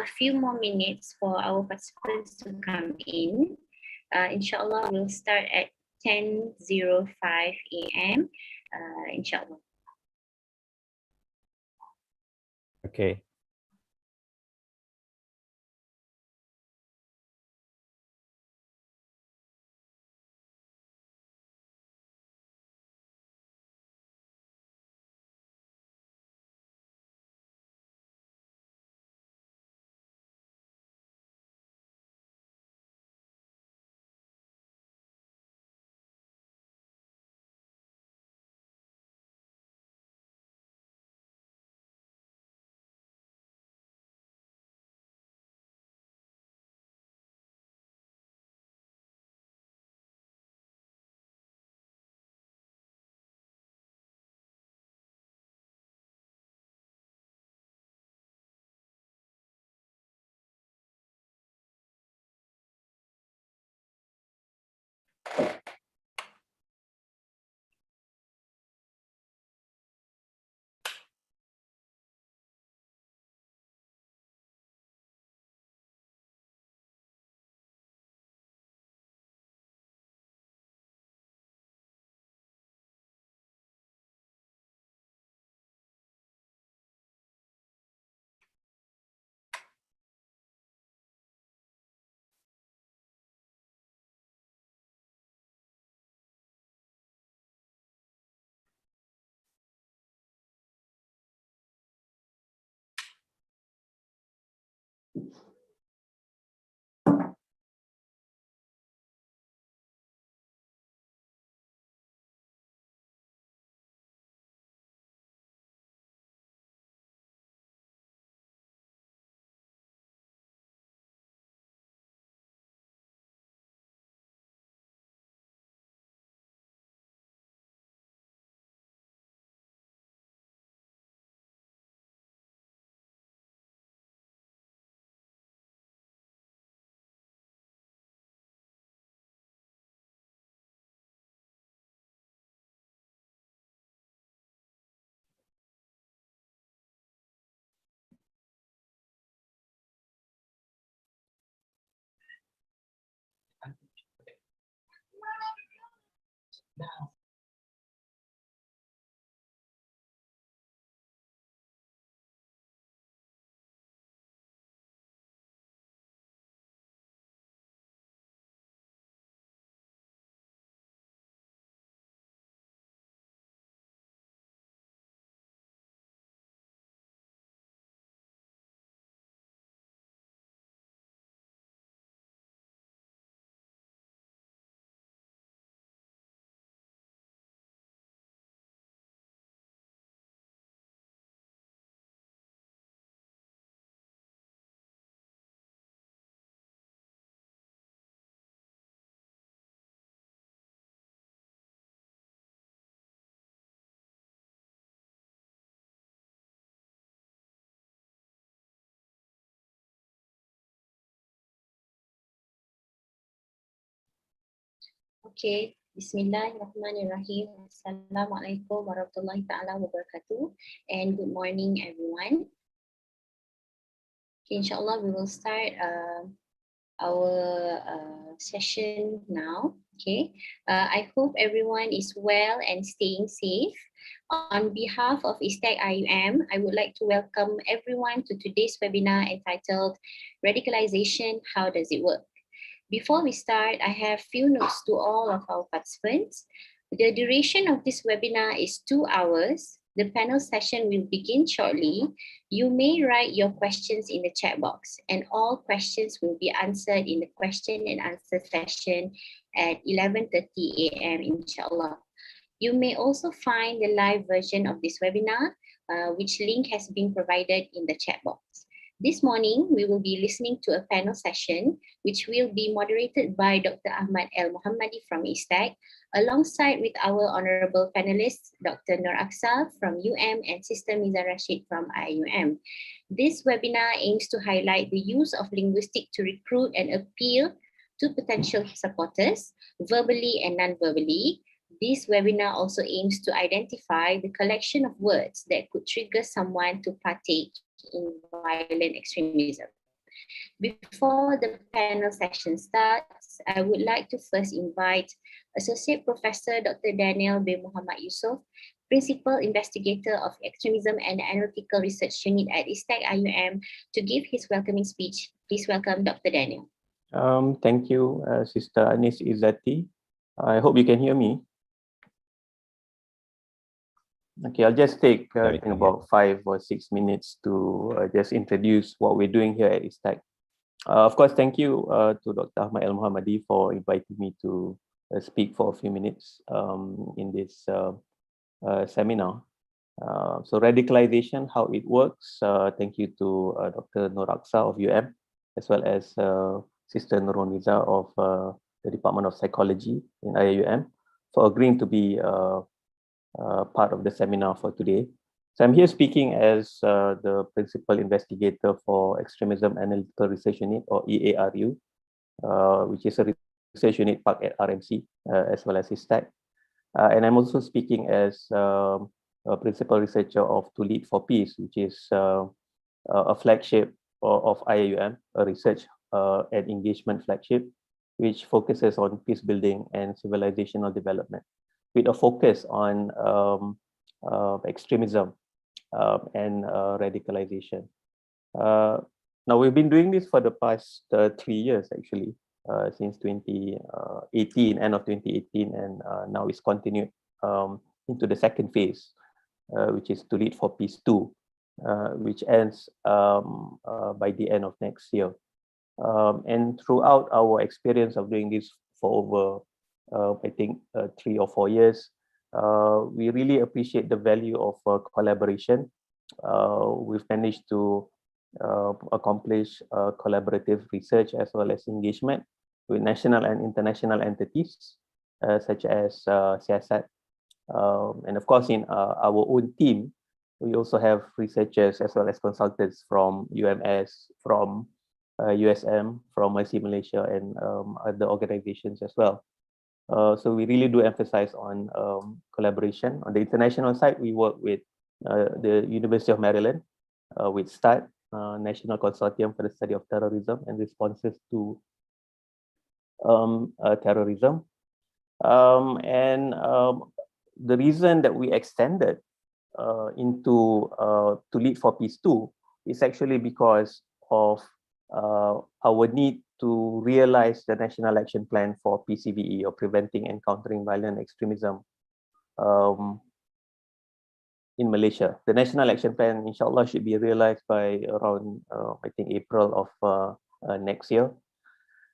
a few more minutes for our participants to come in. Inshallah, we'll start at 10:05 a.m. Inshallah. Okay. Okay, Bismillahirrahmanirrahim. Assalamualaikum warahmatullahi ta'ala wabarakatuh. And good morning, everyone. Okay, inshallah, we will start our session now. Okay, I hope everyone is well and staying safe. On behalf of ISTAC IUM, I would like to welcome everyone to today's webinar entitled Radicalization, How Does It Work? Before we start, I have few notes to all of our participants. The duration of this webinar is 2 hours. The panel session will begin shortly. You may write your questions in the chat box, and all questions will be answered in the question and answer session at 11:30 a.m. inshallah. You may also find the live version of this webinar, which link has been provided in the chat box. This morning, we will be listening to a panel session, which will be moderated by Dr. Ahmad El Mohammadi from ISTAC, alongside with our honorable panelists, Dr. Noraksa from UM and Sister Miza Rashid from IUM. This webinar aims to highlight the use of linguistics to recruit and appeal to potential supporters, verbally and non-verbally. This webinar also aims to identify the collection of words that could trigger someone to partake in violent extremism. Before the panel session starts, I would like to first invite Associate Professor Dr. Daniel bin Muhammad Yusof, Principal Investigator of Extremism and Analytical Research Unit at ISTAC IUM, to give his welcoming speech. Please welcome Dr. Daniel. Thank you, Sister Anis Izzati. I hope you can hear me. Okay, I'll just take about 5 or 6 minutes to just introduce what we're doing here at ISTAC. Of course, thank you to Dr. Ahmad El Muhammadi for inviting me to speak for a few minutes in this seminar. So radicalization, how it works. Thank you to Dr. Noraksa of UM, as well as Sister Nurul Niza of the Department of Psychology in IUM for agreeing to be part of the seminar for today. So I'm here speaking as the Principal Investigator for Extremism Analytical Research Unit, or EARU, which is a research unit parked at RMC, as well as ISTAC. And I'm also speaking as a Principal Researcher of To Lead for Peace, which is a flagship of IUM, a research and engagement flagship, which focuses on peace building and civilizational development, with a focus on extremism and radicalization. Now, we've been doing this for the past 3 years, actually, since 2018, end of 2018, and now it's continued into the second phase, which is To Lead for Peace 2, which ends by the end of next year. And throughout our experience of doing this for over, I think, 3 or 4 years, we really appreciate the value of collaboration. We've managed to accomplish collaborative research as well as engagement with national and international entities, such as Siasat. And of course, in our own team, we also have researchers as well as consultants from UMS, from USM, from Mercy Malaysia, and other organizations as well. So we really do emphasize on collaboration. On the international side, we work with the University of Maryland, with START, National Consortium for the Study of Terrorism and Responses to Terrorism. The reason that we extended into To Lead for Peace 2 is actually because of our need to realize the National Action Plan for PCVE, or Preventing and Countering Violent Extremism, in Malaysia. The National Action Plan, inshallah, should be realized by around, I think, April of next year.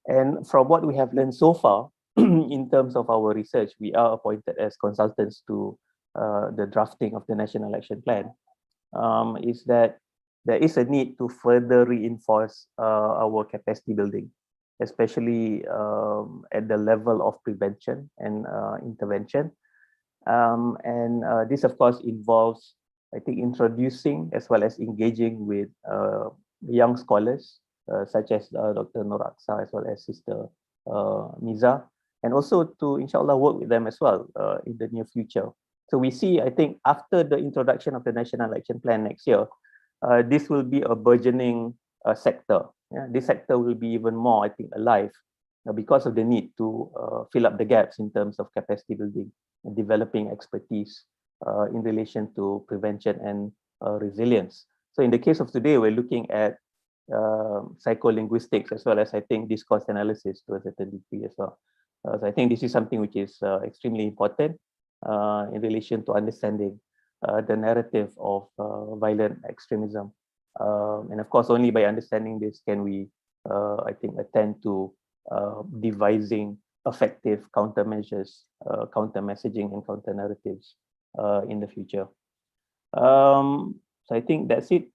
And from what we have learned so far, in terms of our research, we are appointed as consultants to the drafting of the National Action Plan, is that there is a need to further reinforce our capacity building, especially at the level of prevention and intervention. This, of course, involves, I think, introducing as well as engaging with young scholars, such as Dr. Noraksa, as well as Sister Miza, and also to, inshallah, work with them as well in the near future. So we see, I think, after the introduction of the National Action Plan next year, this will be a burgeoning sector. Yeah? This sector will be even more, I think, alive because of the need to fill up the gaps in terms of capacity building and developing expertise in relation to prevention and resilience. So in the case of today, we're looking at psycholinguistics as well as, I think, discourse analysis to a certain degree as well. So I think this is something which is extremely important in relation to understanding the narrative of violent extremism. And of course, only by understanding this can we, I think, attend to devising effective countermeasures, counter messaging and counter narratives in the future. So I think that's it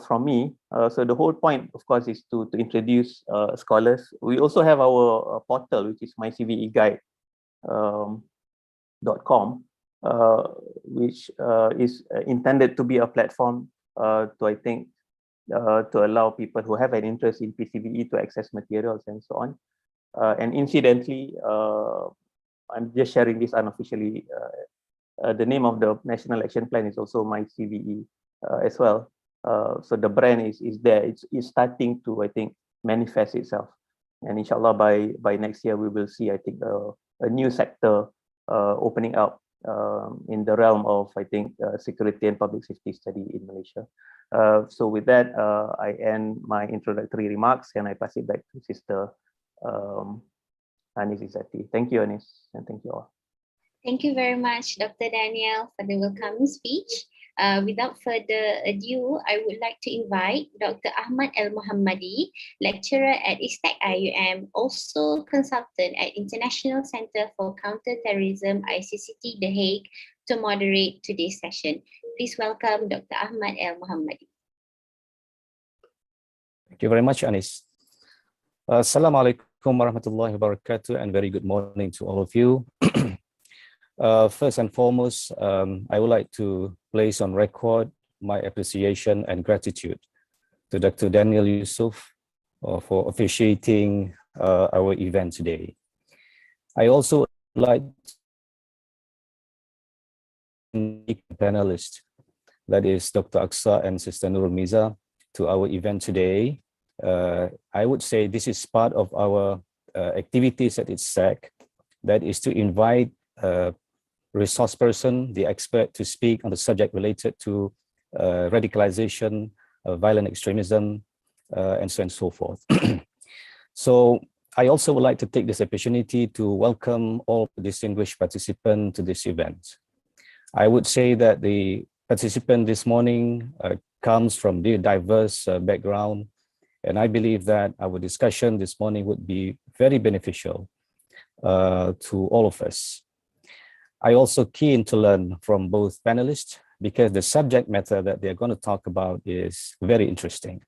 from me. So the whole point, of course, is to introduce scholars. We also have our portal, which is mycveguide.com, which is intended to be a platform to, I think, to allow people who have an interest in PCVE to access materials and so on. And incidentally, I'm just sharing this unofficially. The name of the National Action Plan is also myCVE as well. So the brand is there. It's starting to, I think, manifest itself. And inshallah, by next year, we will see, I think, a new sector opening up in the realm of, I think, security and public safety study in Malaysia. So with that, I end my introductory remarks and I pass it back to Sister Anis Izzati. Thank you, Anis, and thank you all. Thank you very much, Dr. Daniel, for the welcoming speech. Without further ado, I would like to invite Dr. Ahmad Al-Muhammadi, lecturer at ISTEC IUM, also consultant at International Center for Counter-Terrorism, ICCT, The Hague, to moderate today's session. Please welcome Dr. Ahmad Al-Muhammadi. Thank you very much, Anis. Assalamu alaikum warahmatullahi wabarakatuh, and very good morning to all of you. First and foremost, I would like to place on record my appreciation and gratitude to Dr. Daniel Yusuf for officiating our event today. I also like to thank the panelists, that is Dr. Aksa and Sister Nurul Miza, to our event today. I would say this is part of our activities at ISTEC, that is to invite resource person, the expert, to speak on the subject related to radicalization, violent extremism, and so on and so forth. So I also would like to take this opportunity to welcome all distinguished participants to this event. I would say that the participant this morning comes from the diverse background, and I believe that our discussion this morning would be very beneficial to all of us. I also keen to learn from both panelists because the subject matter that they're going to talk about is very interesting.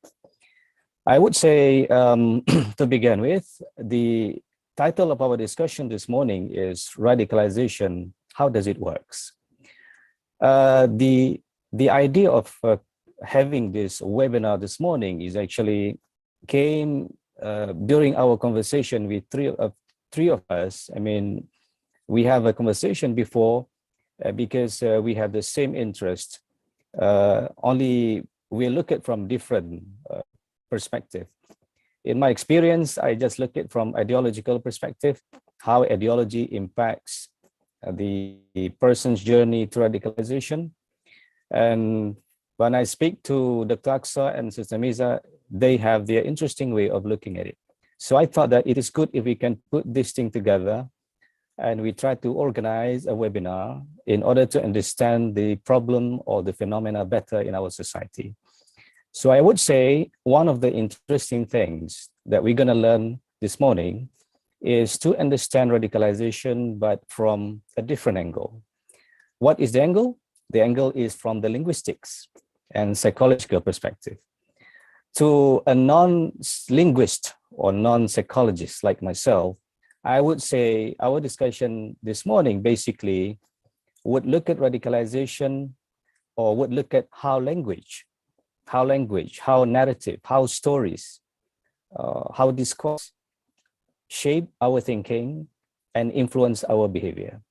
I would say, to begin with, the title of our discussion this morning is Radicalization, How Does It Work? The idea of having this webinar this morning is actually came during our conversation with three of us. I mean, we have a conversation before because we have the same interest, only we look at from different perspective. In my experience, I just look at from ideological perspective, how ideology impacts the person's journey to radicalization. And when I speak to Dr. Aksa and Sister Miza, they have their interesting way of looking at it. So I thought that it is good if we can put this thing together and we try to organize a webinar in order to understand the problem or the phenomena better in our society. So I would say one of the interesting things that we're going to learn this morning is to understand radicalization, but from a different angle. What is the angle? The angle is from the linguistics and psychological perspective. To a non-linguist or non-psychologist like myself, I would say our discussion this morning basically would look at radicalization, or would look at how language, how narrative, how stories, how discourse shape our thinking and influence our behavior.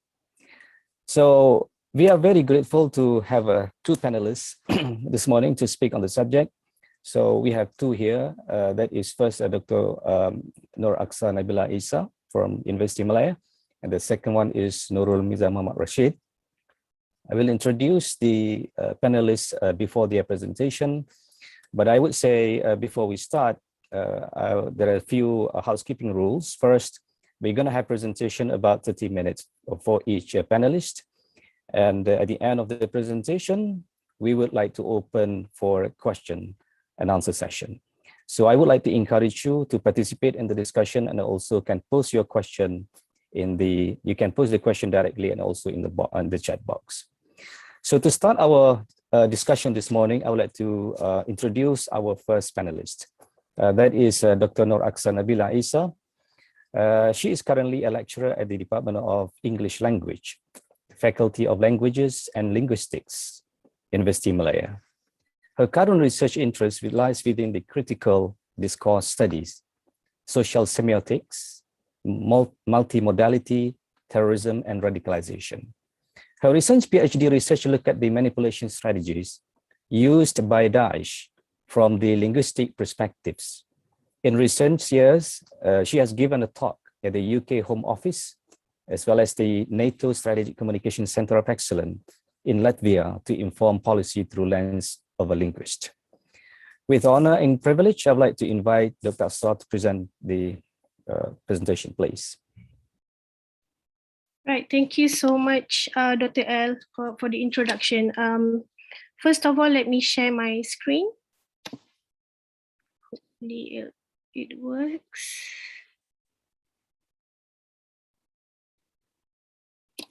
So we are very grateful to have two panelists this morning to speak on the subject. So we have two here. That is first Dr. Noraksa Nabilaissa from University of Malaya, and the second one is Nurul Miza Muhammad Rashid. I will introduce the panelists before their presentation, but I would say before we start, there are a few housekeeping rules. First, we're going to have presentation about 30 minutes for each panelist, and at the end of the presentation, we would like to open for a question and answer session. So I would like to encourage you to participate in the discussion, and also can post your question in the, you can post the question directly and also in the chat box. So to start our discussion this morning, I would like to introduce our first panelist. That is Dr. Noraksa Nabilaissa. She is currently a lecturer at the Department of English Language, Faculty of Languages and Linguistics, University of Malaya. Her current research interest lies within the critical discourse studies, social semiotics, multi-modality, terrorism, and radicalization. Her recent PhD research looked at the manipulation strategies used by Daesh from the linguistic perspectives. In recent years, she has given a talk at the UK Home Office, as well as the NATO Strategic Communication Center of Excellence in Latvia to inform policy through lens of a linguist. With honor and privilege, I'd like to invite Dr. Asrar to present the presentation, please. Right, thank you so much, Dr. L, for the introduction. First of all, let me share my screen. Hopefully it works.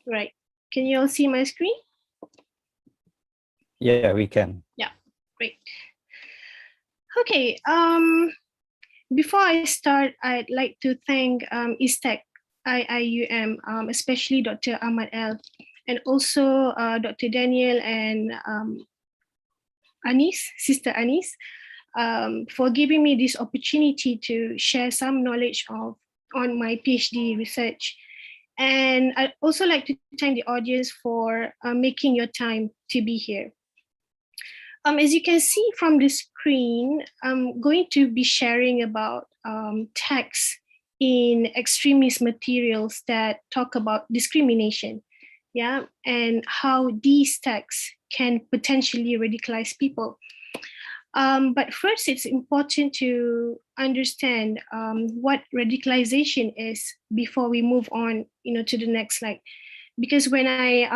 Right, can you all see my screen? Yeah, we can. Yeah, great. Okay, before I start, I'd like to thank ISTEC, IIUM, especially Dr. Ahmad L, and also Dr. Daniel and Anis, Sister Anis, for giving me this opportunity to share some knowledge on my PhD research. And I'd also like to thank the audience for making your time to be here. As you can see from the screen, I'm going to be sharing about texts in extremist materials that talk about discrimination, yeah, and how these texts can potentially radicalize people. But first, it's important to understand what radicalization is before we move on, to the next slide. Because when I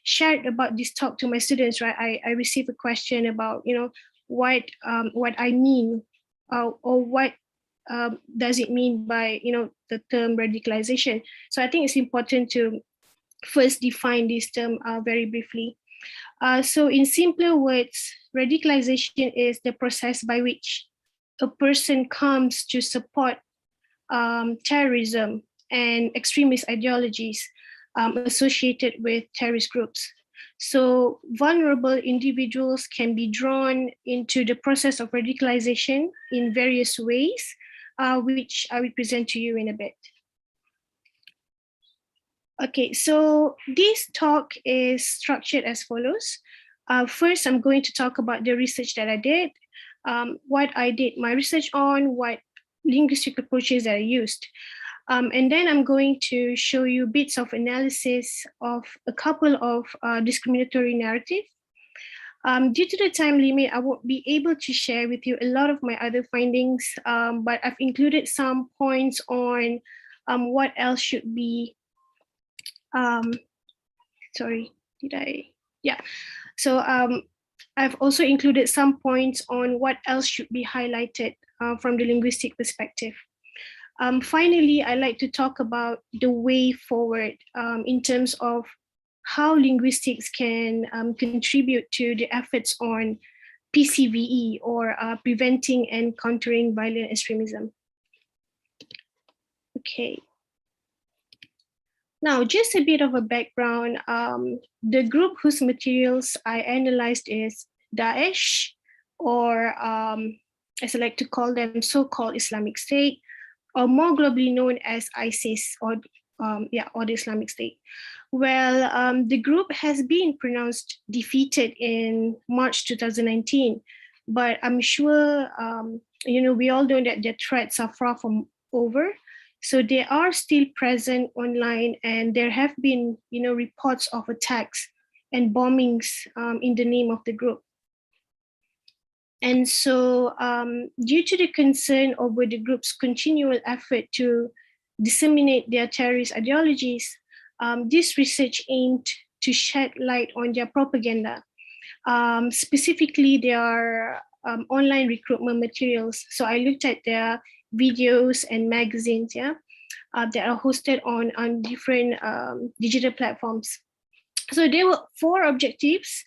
shared about this talk to my students, right, I received a question about, what I mean, or what does it mean by, the term radicalization. So I think it's important to first define this term very briefly. So in simpler words, radicalization is the process by which a person comes to support terrorism and extremist ideologies associated with terrorist groups. So vulnerable individuals can be drawn into the process of radicalization in various ways, which I will present to you in a bit. Okay, so this talk is structured as follows. First, I'm going to talk about the research that I did, what I did my research on, what linguistic approaches that I used. And then I'm going to show you bits of analysis of a couple of discriminatory narrative. Due to the time limit, I won't be able to share with you a lot of my other findings, but I've included some points on what else should be, sorry, did I? Yeah, so I've also included some points on what else should be highlighted from the linguistic perspective. Finally, I'd like to talk about the way forward in terms of how linguistics can contribute to the efforts on PCVE, or preventing and countering violent extremism. Okay. Now, just a bit of a background. The group whose materials I analyzed is Daesh, or as I like to call them, so-called Islamic State, or more globally known as ISIS, or the Islamic State. Well, the group has been pronounced defeated in March 2019, but I'm sure we all know that their threats are far from over. So they are still present online, and there have been reports of attacks and bombings in the name of the group. And so due to the concern over the group's continual effort to disseminate their terrorist ideologies, this research aimed to shed light on their propaganda, specifically their online recruitment materials. So I looked at their videos and magazines, that are hosted on different digital platforms. So there were 4 objectives.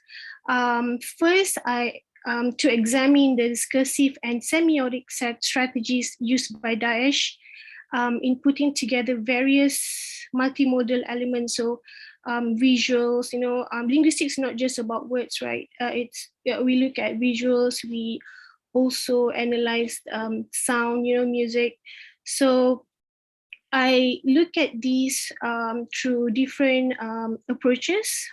First, to examine the discursive and semiotic strategies used by Daesh in putting together various multimodal elements, so visuals, linguistics not just about words, right? We look at visuals, we also analyze sound, music. So I look at these through different approaches,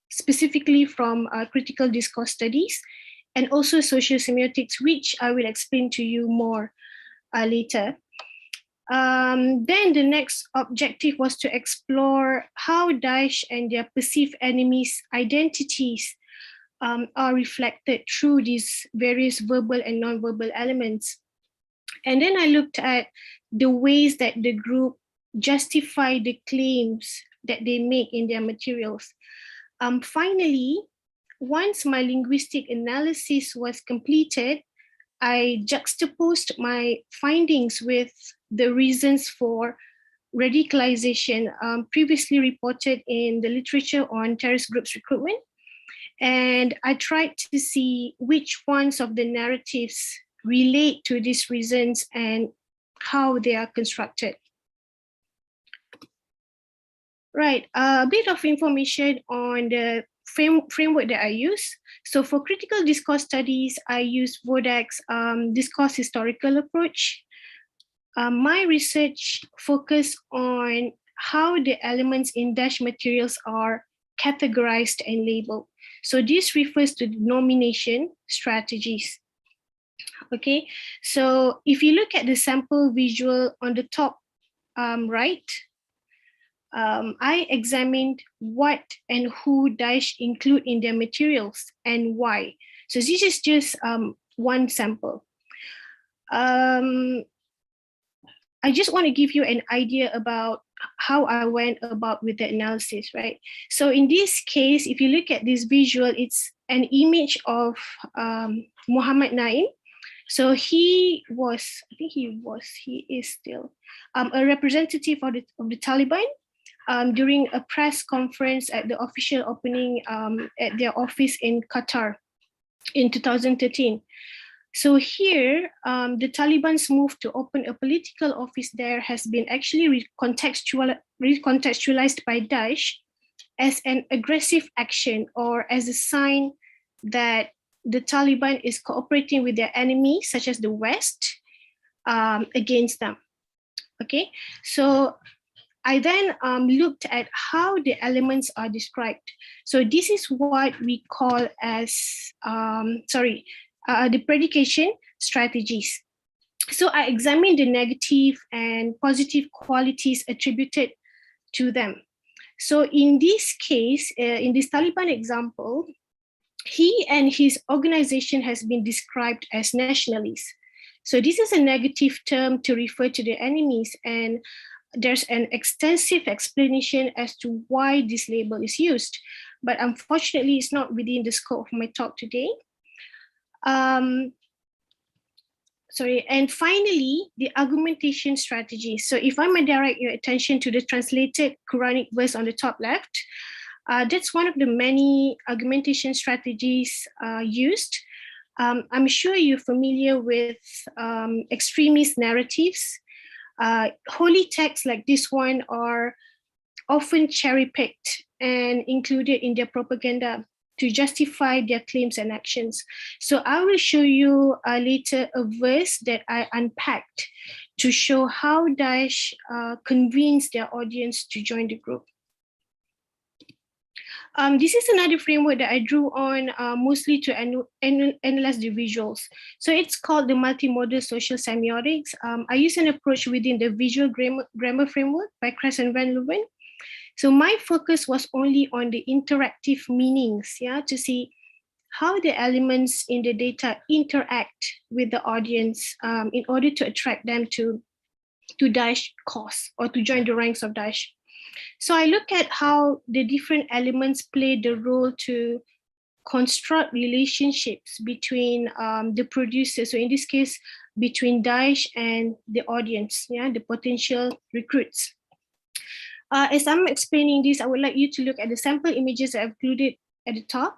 specifically from critical discourse studies and also social semiotics, which I will explain to you more later. Then the next objective was to explore how Daesh and their perceived enemies' identities are reflected through these various verbal and non-verbal elements. And then I looked at the ways that the group justify the claims that they make in their materials. Finally, once my linguistic analysis was completed, I juxtaposed my findings with the reasons for radicalization previously reported in the literature on terrorist groups recruitment. And I tried to see which ones of the narratives relate to these reasons and how they are constructed. Right, a bit of information on the framework that I use. So for critical discourse studies, I use Vodak's discourse historical approach. My research focused on how the elements in Daesh materials are categorized and labeled. So this refers to the nomination strategies. Okay, so if you look at the sample visual on the top right, I examined what and who Daesh include in their materials and why. So this is just one sample. I just want to give you an idea about how I went about with the analysis, right? So in this case, if you look at this visual, it's an image of Muhammad Naim. So he is still a representative of the Taliban during a press conference at the official opening at their office in Qatar in 2013. So here, the Taliban's move to open a political office there has been actually recontextualized by Daesh as an aggressive action or as a sign that the Taliban is cooperating with their enemies, such as the West, against them. Okay, so I then looked at how the elements are described. So this is what we call as, the predication strategies. So I examined the negative and positive qualities attributed to them. So in this case, in this Taliban example, he and his organization has been described as nationalists. So this is a negative term to refer to the enemies, and there's an extensive explanation as to why this label is used, but unfortunately it's not within the scope of my talk today. And finally, the augmentation strategy. So if I may direct your attention to the translated Quranic verse on the top left, that's one of the many augmentation strategies used. I'm sure you're familiar with extremist narratives. Holy texts like this one are often cherry-picked and included in their propaganda to justify their claims and actions. So I will show you later a verse that I unpacked to show how Daesh convinced their audience to join the group. This is another framework that I drew on mostly to analyze the visuals. So it's called the Multi-Modal social semiotics. I use an approach within the visual grammar framework by Kress and Van Leeuwen. So my focus was only on the interactive meanings, to see how the elements in the data interact with the audience in order to attract them to Daesh cause or to join the ranks of Daesh. So I look at how the different elements play the role to construct relationships between the producers. So in this case, between Daesh and the audience, the potential recruits. As I'm explaining this, I would like you to look at the sample images I've included at the top.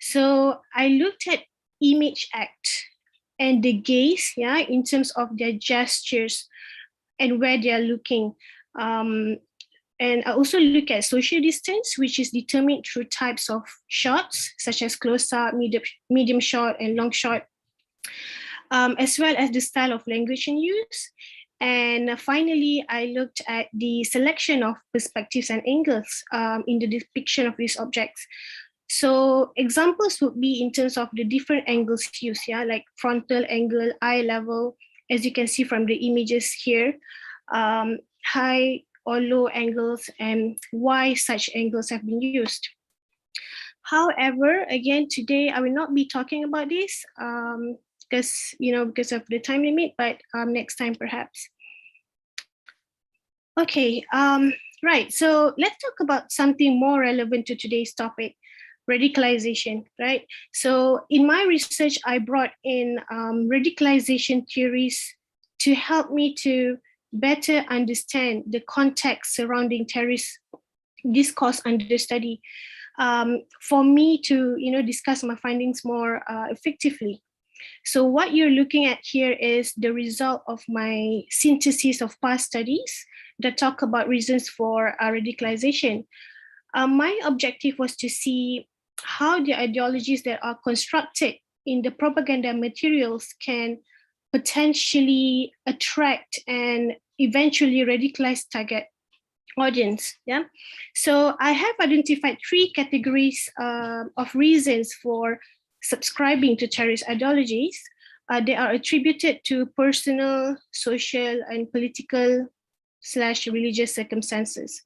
So I looked at image act and the gaze, in terms of their gestures and where they are looking. And I also look at social distance, which is determined through types of shots, such as close-up, medium shot, and long shot, as well as the style of language in use. And finally, I looked at the selection of perspectives and angles in the depiction of these objects. So examples would be in terms of the different angles used, yeah, like frontal angle, eye level, as you can see from the images here, high or low angles, and why such angles have been used. However, again, today I will not be talking about this because of the time limit, but next time perhaps. Okay, right. So let's talk about something more relevant to today's topic, radicalization, right? So in my research, I brought in radicalization theories to help me to better understand the context surrounding terrorist discourse under study, for me to discuss my findings more effectively. So what you're looking at here is the result of my synthesis of past studies that talk about reasons for radicalization. My objective was to see how the ideologies that are constructed in the propaganda materials can potentially attract and eventually radicalize target audience. Yeah. So I have identified 3 categories of reasons for subscribing to terrorist ideologies. They are attributed to personal, social, and political/religious circumstances.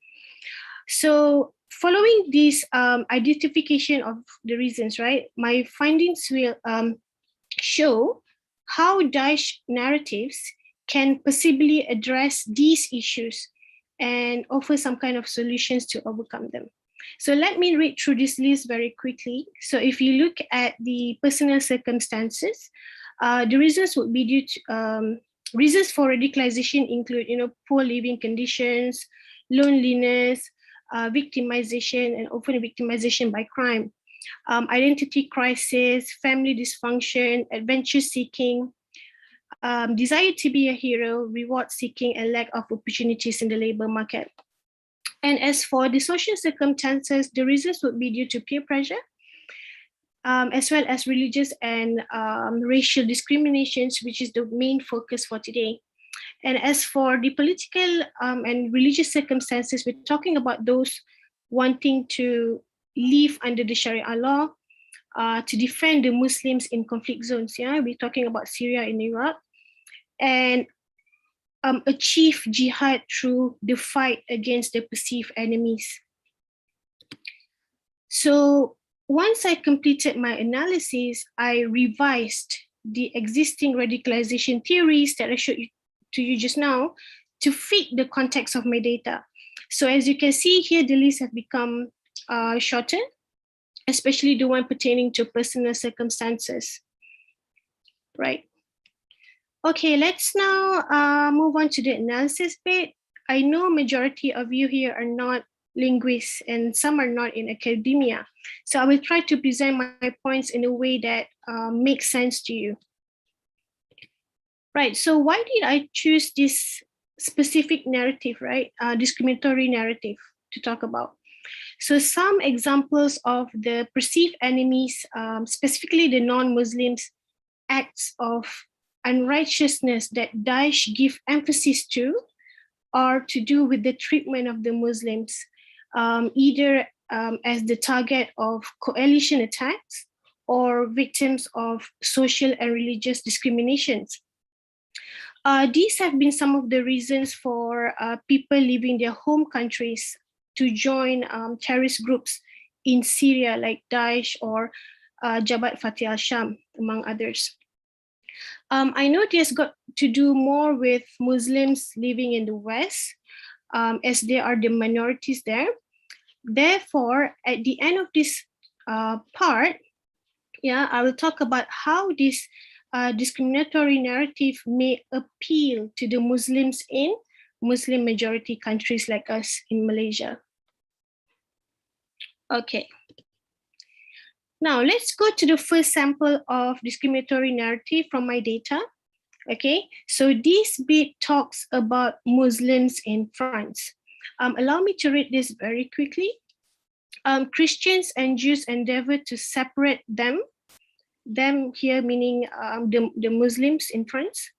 So following this identification of the reasons, right, my findings will show how Daesh narratives can possibly address these issues and offer some kind of solutions to overcome them. So let me read through this list very quickly. So if you look at the personal circumstances, the reasons would be due to reasons for radicalization include, poor living conditions, loneliness, victimization, and often victimization by crime, identity crisis, family dysfunction, adventure seeking, desire to be a hero, reward seeking, and lack of opportunities in the labor market. And as for the social circumstances, the reasons would be due to peer pressure, as well as religious and racial discriminations, which is the main focus for today. And as for the political and religious circumstances, we're talking about those wanting to live under the Sharia law, to defend the Muslims in conflict zones. Yeah, we're talking about Syria and Iraq, and achieve jihad through the fight against the perceived enemies. So once I completed my analysis, I revised the existing radicalization theories that I showed to you just now to fit the context of my data. So as you can see here, the list has become shorter, especially the one pertaining to personal circumstances, right? Okay, let's now move on to the analysis bit. I know majority of you here are not linguists and some are not in academia. So I will try to present my points in a way that makes sense to you. Right, so why did I choose this specific narrative, right? Discriminatory narrative to talk about. So some examples of the perceived enemies, specifically the non-Muslims, acts of unrighteousness that Daesh give emphasis to are to do with the treatment of the Muslims, either as the target of coalition attacks or victims of social and religious discriminations. These have been some of the reasons for people leaving their home countries to join terrorist groups in Syria like Daesh or Jabhat Fateh al-Sham, among others. I know this got to do more with Muslims living in the West, as they are the minorities there. Therefore, at the end of this part, I will talk about how this discriminatory narrative may appeal to the Muslims in Muslim majority countries like us in Malaysia. Okay. Now let's go to the first sample of discriminatory narrative from my data. Okay, so this bit talks about Muslims in France. Allow me to read this very quickly. Christians and Jews endeavor to separate them here meaning the Muslims in France,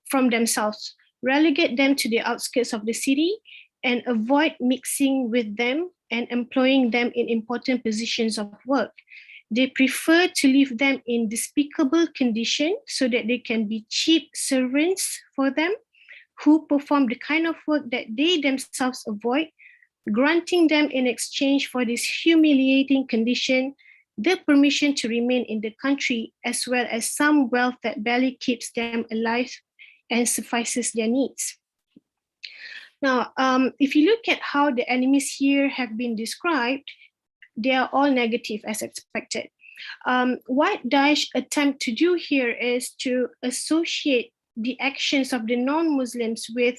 from themselves, relegate them to the outskirts of the city, and avoid mixing with them and employing them in important positions of work. They prefer to leave them in despicable condition so that they can be cheap servants for them who perform the kind of work that they themselves avoid, granting them in exchange for this humiliating condition the permission to remain in the country, as well as some wealth that barely keeps them alive and suffices their needs. Now, if you look at how the enemies here have been described, they are all negative as expected. What Daesh attempt to do here is to associate the actions of the non-Muslims with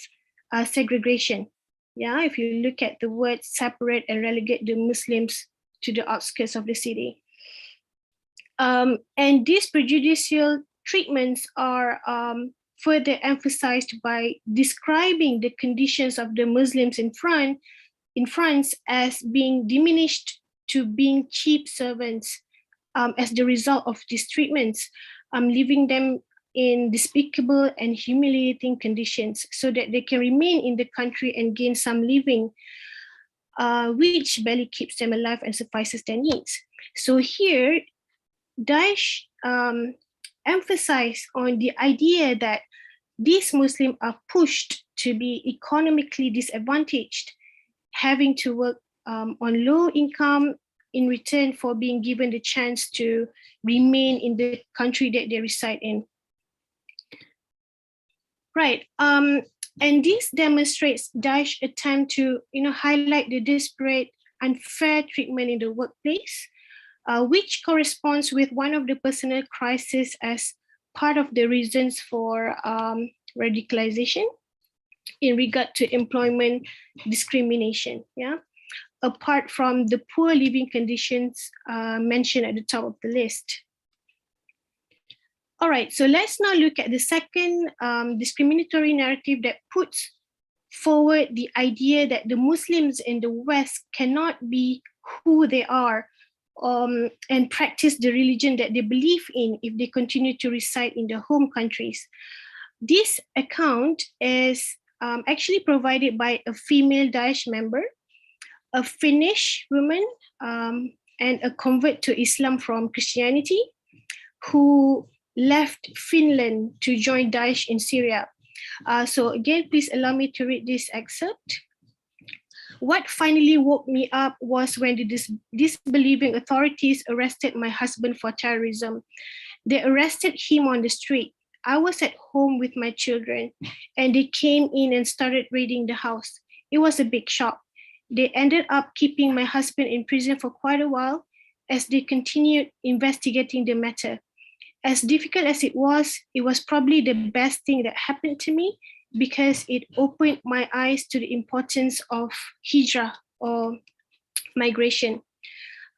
segregation. Yeah, if you look at the word separate and relegate the Muslims to the outskirts of the city. And these prejudicial treatments are further emphasized by describing the conditions of the Muslims in France as being diminished to being cheap servants as the result of these treatments, leaving them in despicable and humiliating conditions so that they can remain in the country and gain some living, which barely keeps them alive and suffices their needs. So here, Daesh emphasized on the idea that these Muslims are pushed to be economically disadvantaged, having to work on low income in return for being given the chance to remain in the country that they reside in. Right, and this demonstrates Daesh's attempt to highlight the disparate, unfair treatment in the workplace, which corresponds with one of the personal crises as part of the reasons for radicalization in regard to employment discrimination, yeah, apart from the poor living conditions mentioned at the top of the list. All right, so let's now look at the second discriminatory narrative that puts forward the idea that the Muslims in the West cannot be who they are and practice the religion that they believe in if they continue to reside in their home countries. This account is actually provided by a female Daesh member, a Finnish woman, and a convert to Islam from Christianity who left Finland to join Daesh in Syria. So again, please allow me to read this excerpt. What finally woke me up was when the disbelieving authorities arrested my husband for terrorism. They arrested him on the street. I was at home with my children and they came in and started raiding the house. It was a big shock. They ended up keeping my husband in prison for quite a while as they continued investigating the matter. As difficult as it was probably the best thing that happened to me because it opened my eyes to the importance of hijrah or migration.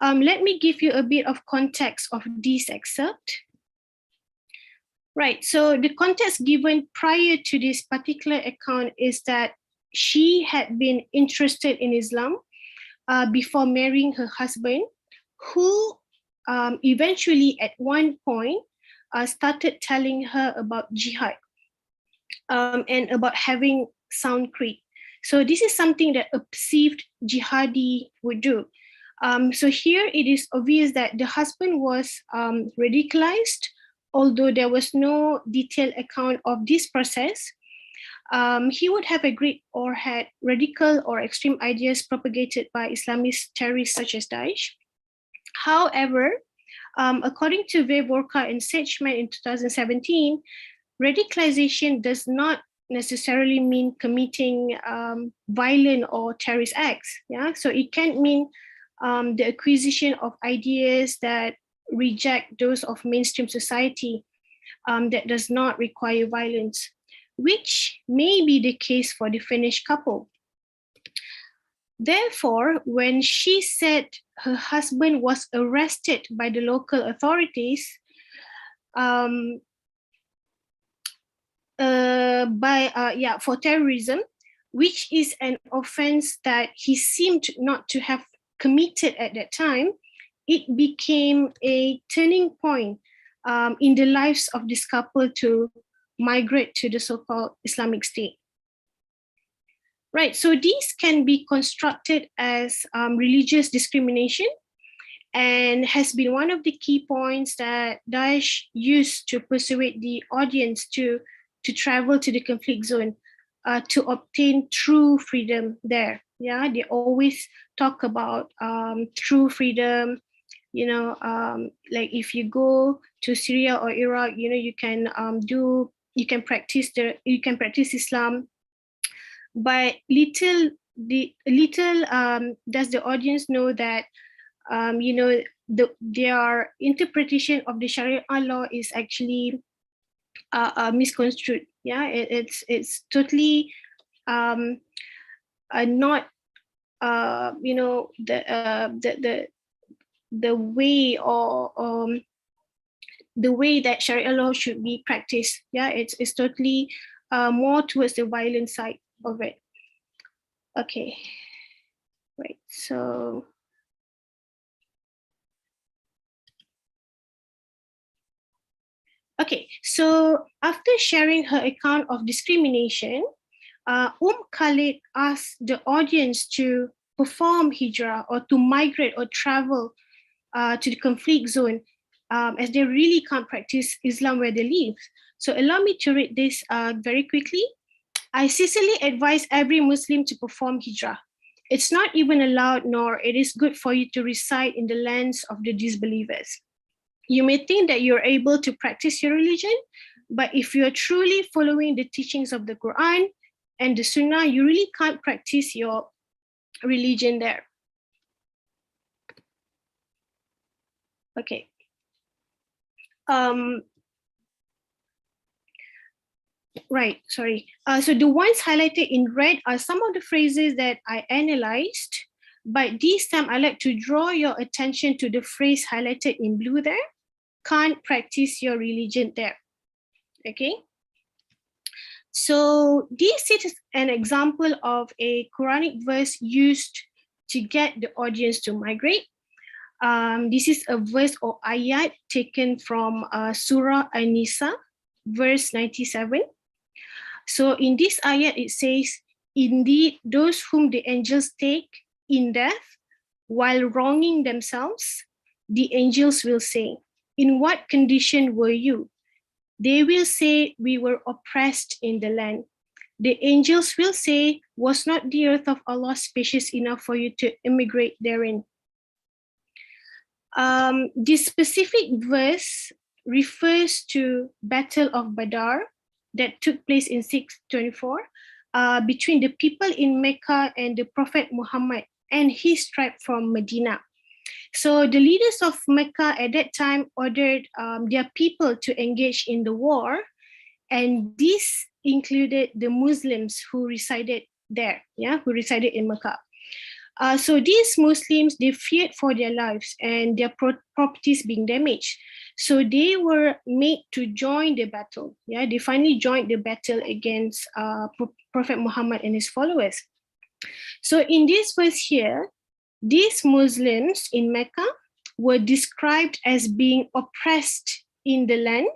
Let me give you a bit of context of this excerpt. Right, so the context given prior to this particular account is that she had been interested in Islam before marrying her husband, who eventually at one point started telling her about jihad and about having sound creed. So this is something that a perceived jihadi would do. So here it is obvious that the husband was radicalized, although there was no detailed account of this process. He would have agreed or had radical or extreme ideas propagated by Islamist terrorists such as Daesh. However, according to Wevorka and Sechman in 2017, radicalization does not necessarily mean committing violent or terrorist acts. Yeah, so it can mean the acquisition of ideas that reject those of mainstream society that does not require violence, which may be the case for the Finnish couple. Therefore, when she said her husband was arrested by the local authorities for terrorism, which is an offense that he seemed not to have committed at that time, it became a turning point in the lives of this couple to migrate to the so-called Islamic State. Right, so these can be constructed as religious discrimination, and has been one of the key points that Daesh used to persuade the audience to travel to the conflict zone to obtain true freedom there. Yeah, they always talk about true freedom. You know, like if you go to Syria or Iraq, you know, you can practice Islam, but little does the audience know that you know, their interpretation of the Sharia law is actually misconstrued. Yeah, it's totally not you know, the way, or the way that Sharia law should be practiced. Yeah, it's totally more towards the violent side of it. Okay, right. So okay, so after sharing her account of discrimination, Khalid asked the audience to perform hijrah, or to migrate or travel to the conflict zone, as they really can't practice Islam where they live. So allow me to read this very quickly. I sincerely advise every Muslim to perform hijrah. It's not even allowed, nor it is good for you to reside in the lands of the disbelievers. You may think that you're able to practice your religion, but if you're truly following the teachings of the Quran and the Sunnah, you really can't practice your religion there. Okay. Right, sorry. So the ones highlighted in red are some of the phrases that I analyzed, but this time I like to draw your attention to the phrase highlighted in blue there. Can't practice your religion there. Okay. So this is an example of a Quranic verse used to get the audience to migrate. This is a verse or ayat taken from Surah An-Nisa, verse 97. So in this ayat, it says, indeed, those whom the angels take in death while wronging themselves, the angels will say, in what condition were you? They will say, we were oppressed in the land. The angels will say, was not the earth of Allah spacious enough for you to immigrate therein? This specific verse refers to Battle of Badr that took place in 624 between the people in Mecca and the Prophet Muhammad and his tribe from Medina. So the leaders of Mecca at that time ordered their people to engage in the war, and this included the Muslims who resided there, who resided in Mecca. So these Muslims, they feared for their lives and their properties being damaged. So they were made to join the battle. They finally joined the battle against Prophet Muhammad and his followers. So in this verse here, these Muslims in Mecca were described as being oppressed in the land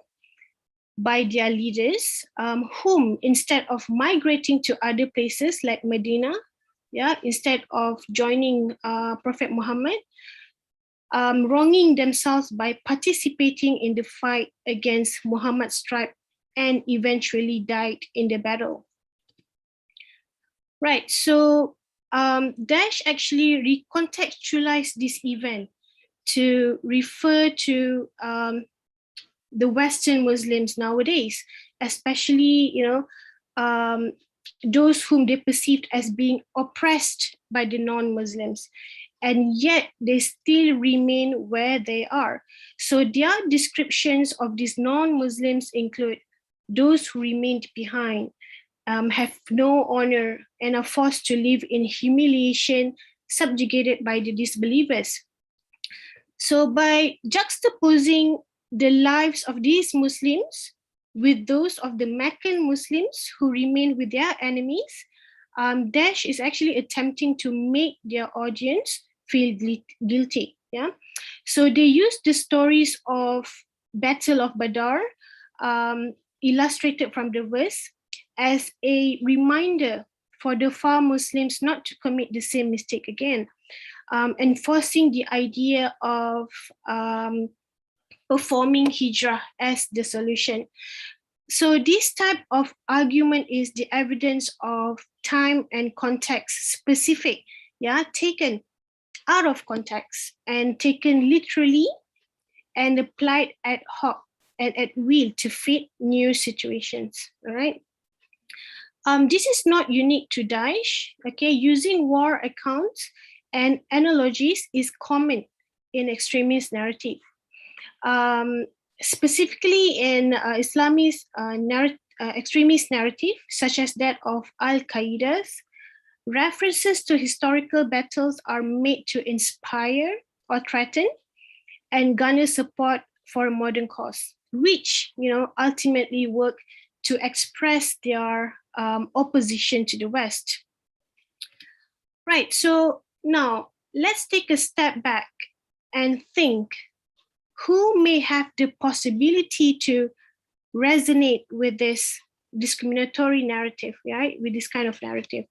by their leaders, whom instead of migrating to other places like Medina, instead of joining Prophet Muhammad, wronging themselves by participating in the fight against Muhammad's tribe and eventually died in the battle. Right, so Daesh actually recontextualized this event to refer to the Western Muslims nowadays, especially, those whom they perceived as being oppressed by the non-Muslims, and yet they still remain where they are. So their descriptions of these non-Muslims include those who remained behind, have no honor, and are forced to live in humiliation, subjugated by the disbelievers. So by juxtaposing the lives of these Muslims with those of the Meccan Muslims who remain with their enemies, Daesh is actually attempting to make their audience feel guilty. So they use the stories of Battle of Badr, illustrated from the verse, as a reminder for the far Muslims not to commit the same mistake again, enforcing the idea of performing hijrah as the solution. So this type of argument is the evidence of time and context specific, taken out of context and taken literally and applied ad hoc and at will to fit new situations, all right? This is not unique to Daesh, okay? Using war accounts and analogies is common in extremist narrative. Specifically in Islamist extremist narrative, such as that of Al-Qaeda's, references to historical battles are made to inspire or threaten and garner support for a modern cause, which ultimately work to express their opposition to the West. Right, so now let's take a step back and think who may have the possibility to resonate with this discriminatory narrative, right? With this kind of narrative.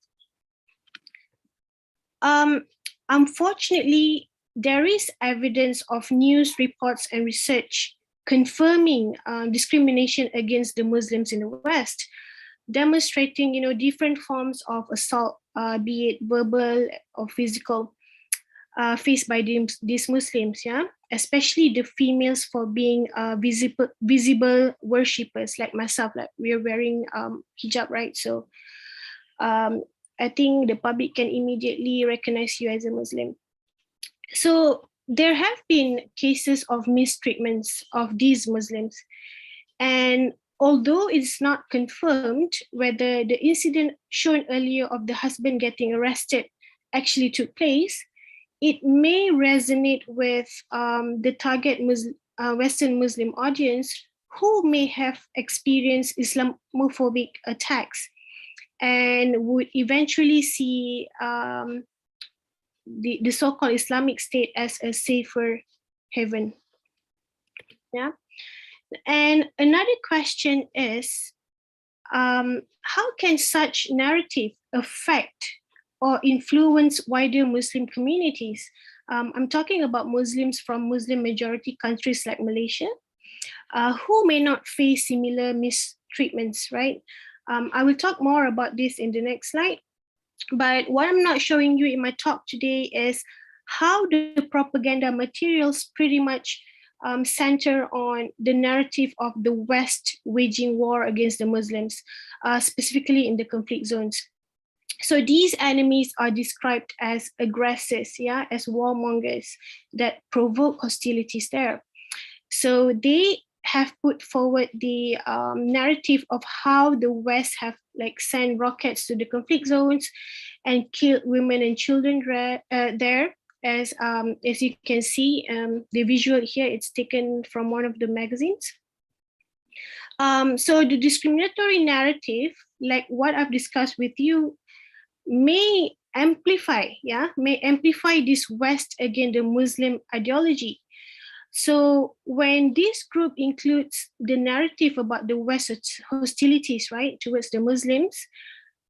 Unfortunately, there is evidence of news reports and research confirming discrimination against the Muslims in the West, demonstrating different forms of assault, be it verbal or physical, faced by these Muslims, especially the females for being visible worshippers like myself, like we're wearing hijab, right? So I think the public can immediately recognize you as a Muslim. So there have been cases of mistreatments of these Muslims. And although it's not confirmed whether the incident shown earlier of the husband getting arrested actually took place, it may resonate with the target Western Muslim audience who may have experienced Islamophobic attacks and would eventually see the so-called Islamic State as a safer haven. Yeah. And another question is, how can such narrative affect or influence wider Muslim communities? I'm talking about Muslims from Muslim majority countries like Malaysia, who may not face similar mistreatments, right? I will talk more about this in the next slide. But what I'm not showing you in my talk today is how the propaganda materials pretty much center on the narrative of the West waging war against the Muslims, specifically in the conflict zones. So these enemies are described as aggressors, as warmongers that provoke hostilities there. So they have put forward the narrative of how the West have sent rockets to the conflict zones and killed women and children there. As you can see, the visual here, it's taken from one of the magazines. So the discriminatory narrative, like what I've discussed with you, may amplify this West against the Muslim ideology. So when this group includes the narrative about the West's hostilities, right, towards the Muslims,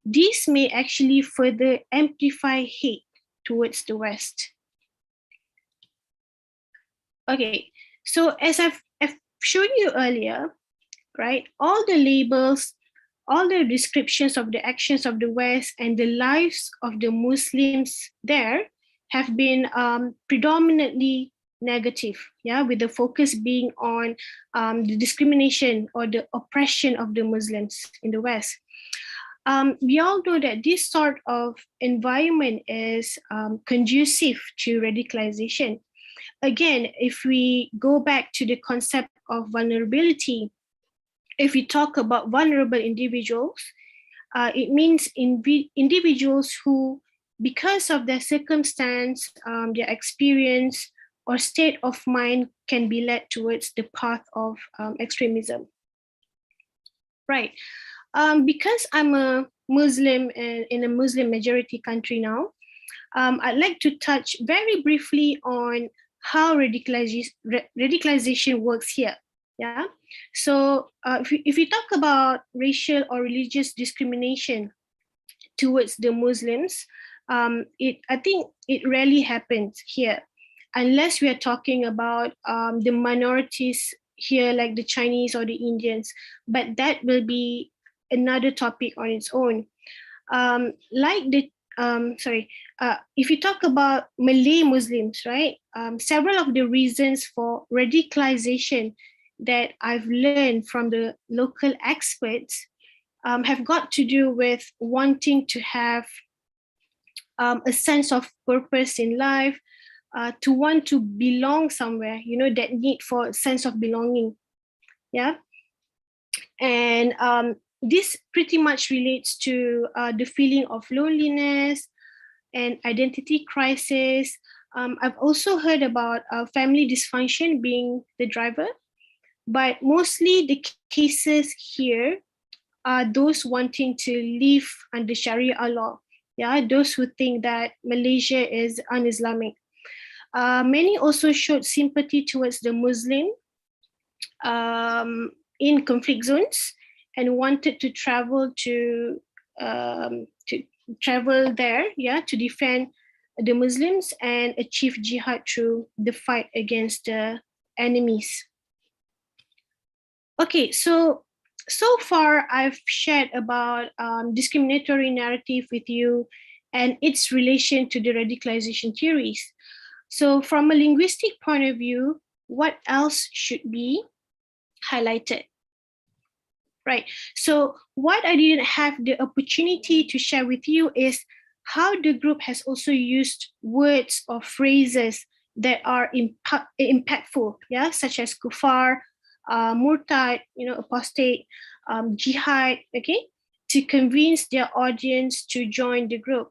this may actually further amplify hate towards the West. Okay, so as I've shown you earlier, right, all the labels, all the descriptions of the actions of the West and the lives of the Muslims there have been predominantly negative, with the focus being on the discrimination or the oppression of the Muslims in the West. We all know that this sort of environment is conducive to radicalization. Again, if we go back to the concept of vulnerability, if we talk about vulnerable individuals, it means individuals who, because of their circumstance, their experience, or state of mind, can be led towards the path of extremism. Right. Because I'm a Muslim in a Muslim majority country now, I'd like to touch very briefly on how radicalization works here. Yeah. So if you talk about racial or religious discrimination, towards the Muslims, I think it rarely happens here, unless we are talking about the minorities here, like the Chinese or the Indians, but that will be another topic on its own. If you talk about Malay Muslims, right? Several of the reasons for radicalization that I've learned from the local experts have got to do with wanting to have a sense of purpose in life, to want to belong somewhere, that need for a sense of belonging. Yeah. And this pretty much relates to the feeling of loneliness and identity crisis. I've also heard about family dysfunction being the driver, but mostly the cases here are those wanting to live under Sharia law. Yeah, those who think that Malaysia is un-Islamic. Many also showed sympathy towards the Muslim in conflict zones and wanted to travel travel there, to defend the Muslims and achieve jihad through the fight against the enemies. Okay, so far I've shared about discriminatory narrative with you and its relation to the radicalization theories. So from a linguistic point of view, what else should be highlighted? Right, so what I didn't have the opportunity to share with you is how the group has also used words or phrases that are impactful, such as kufar, murtad, apostate, jihad, okay, to convince their audience to join the group.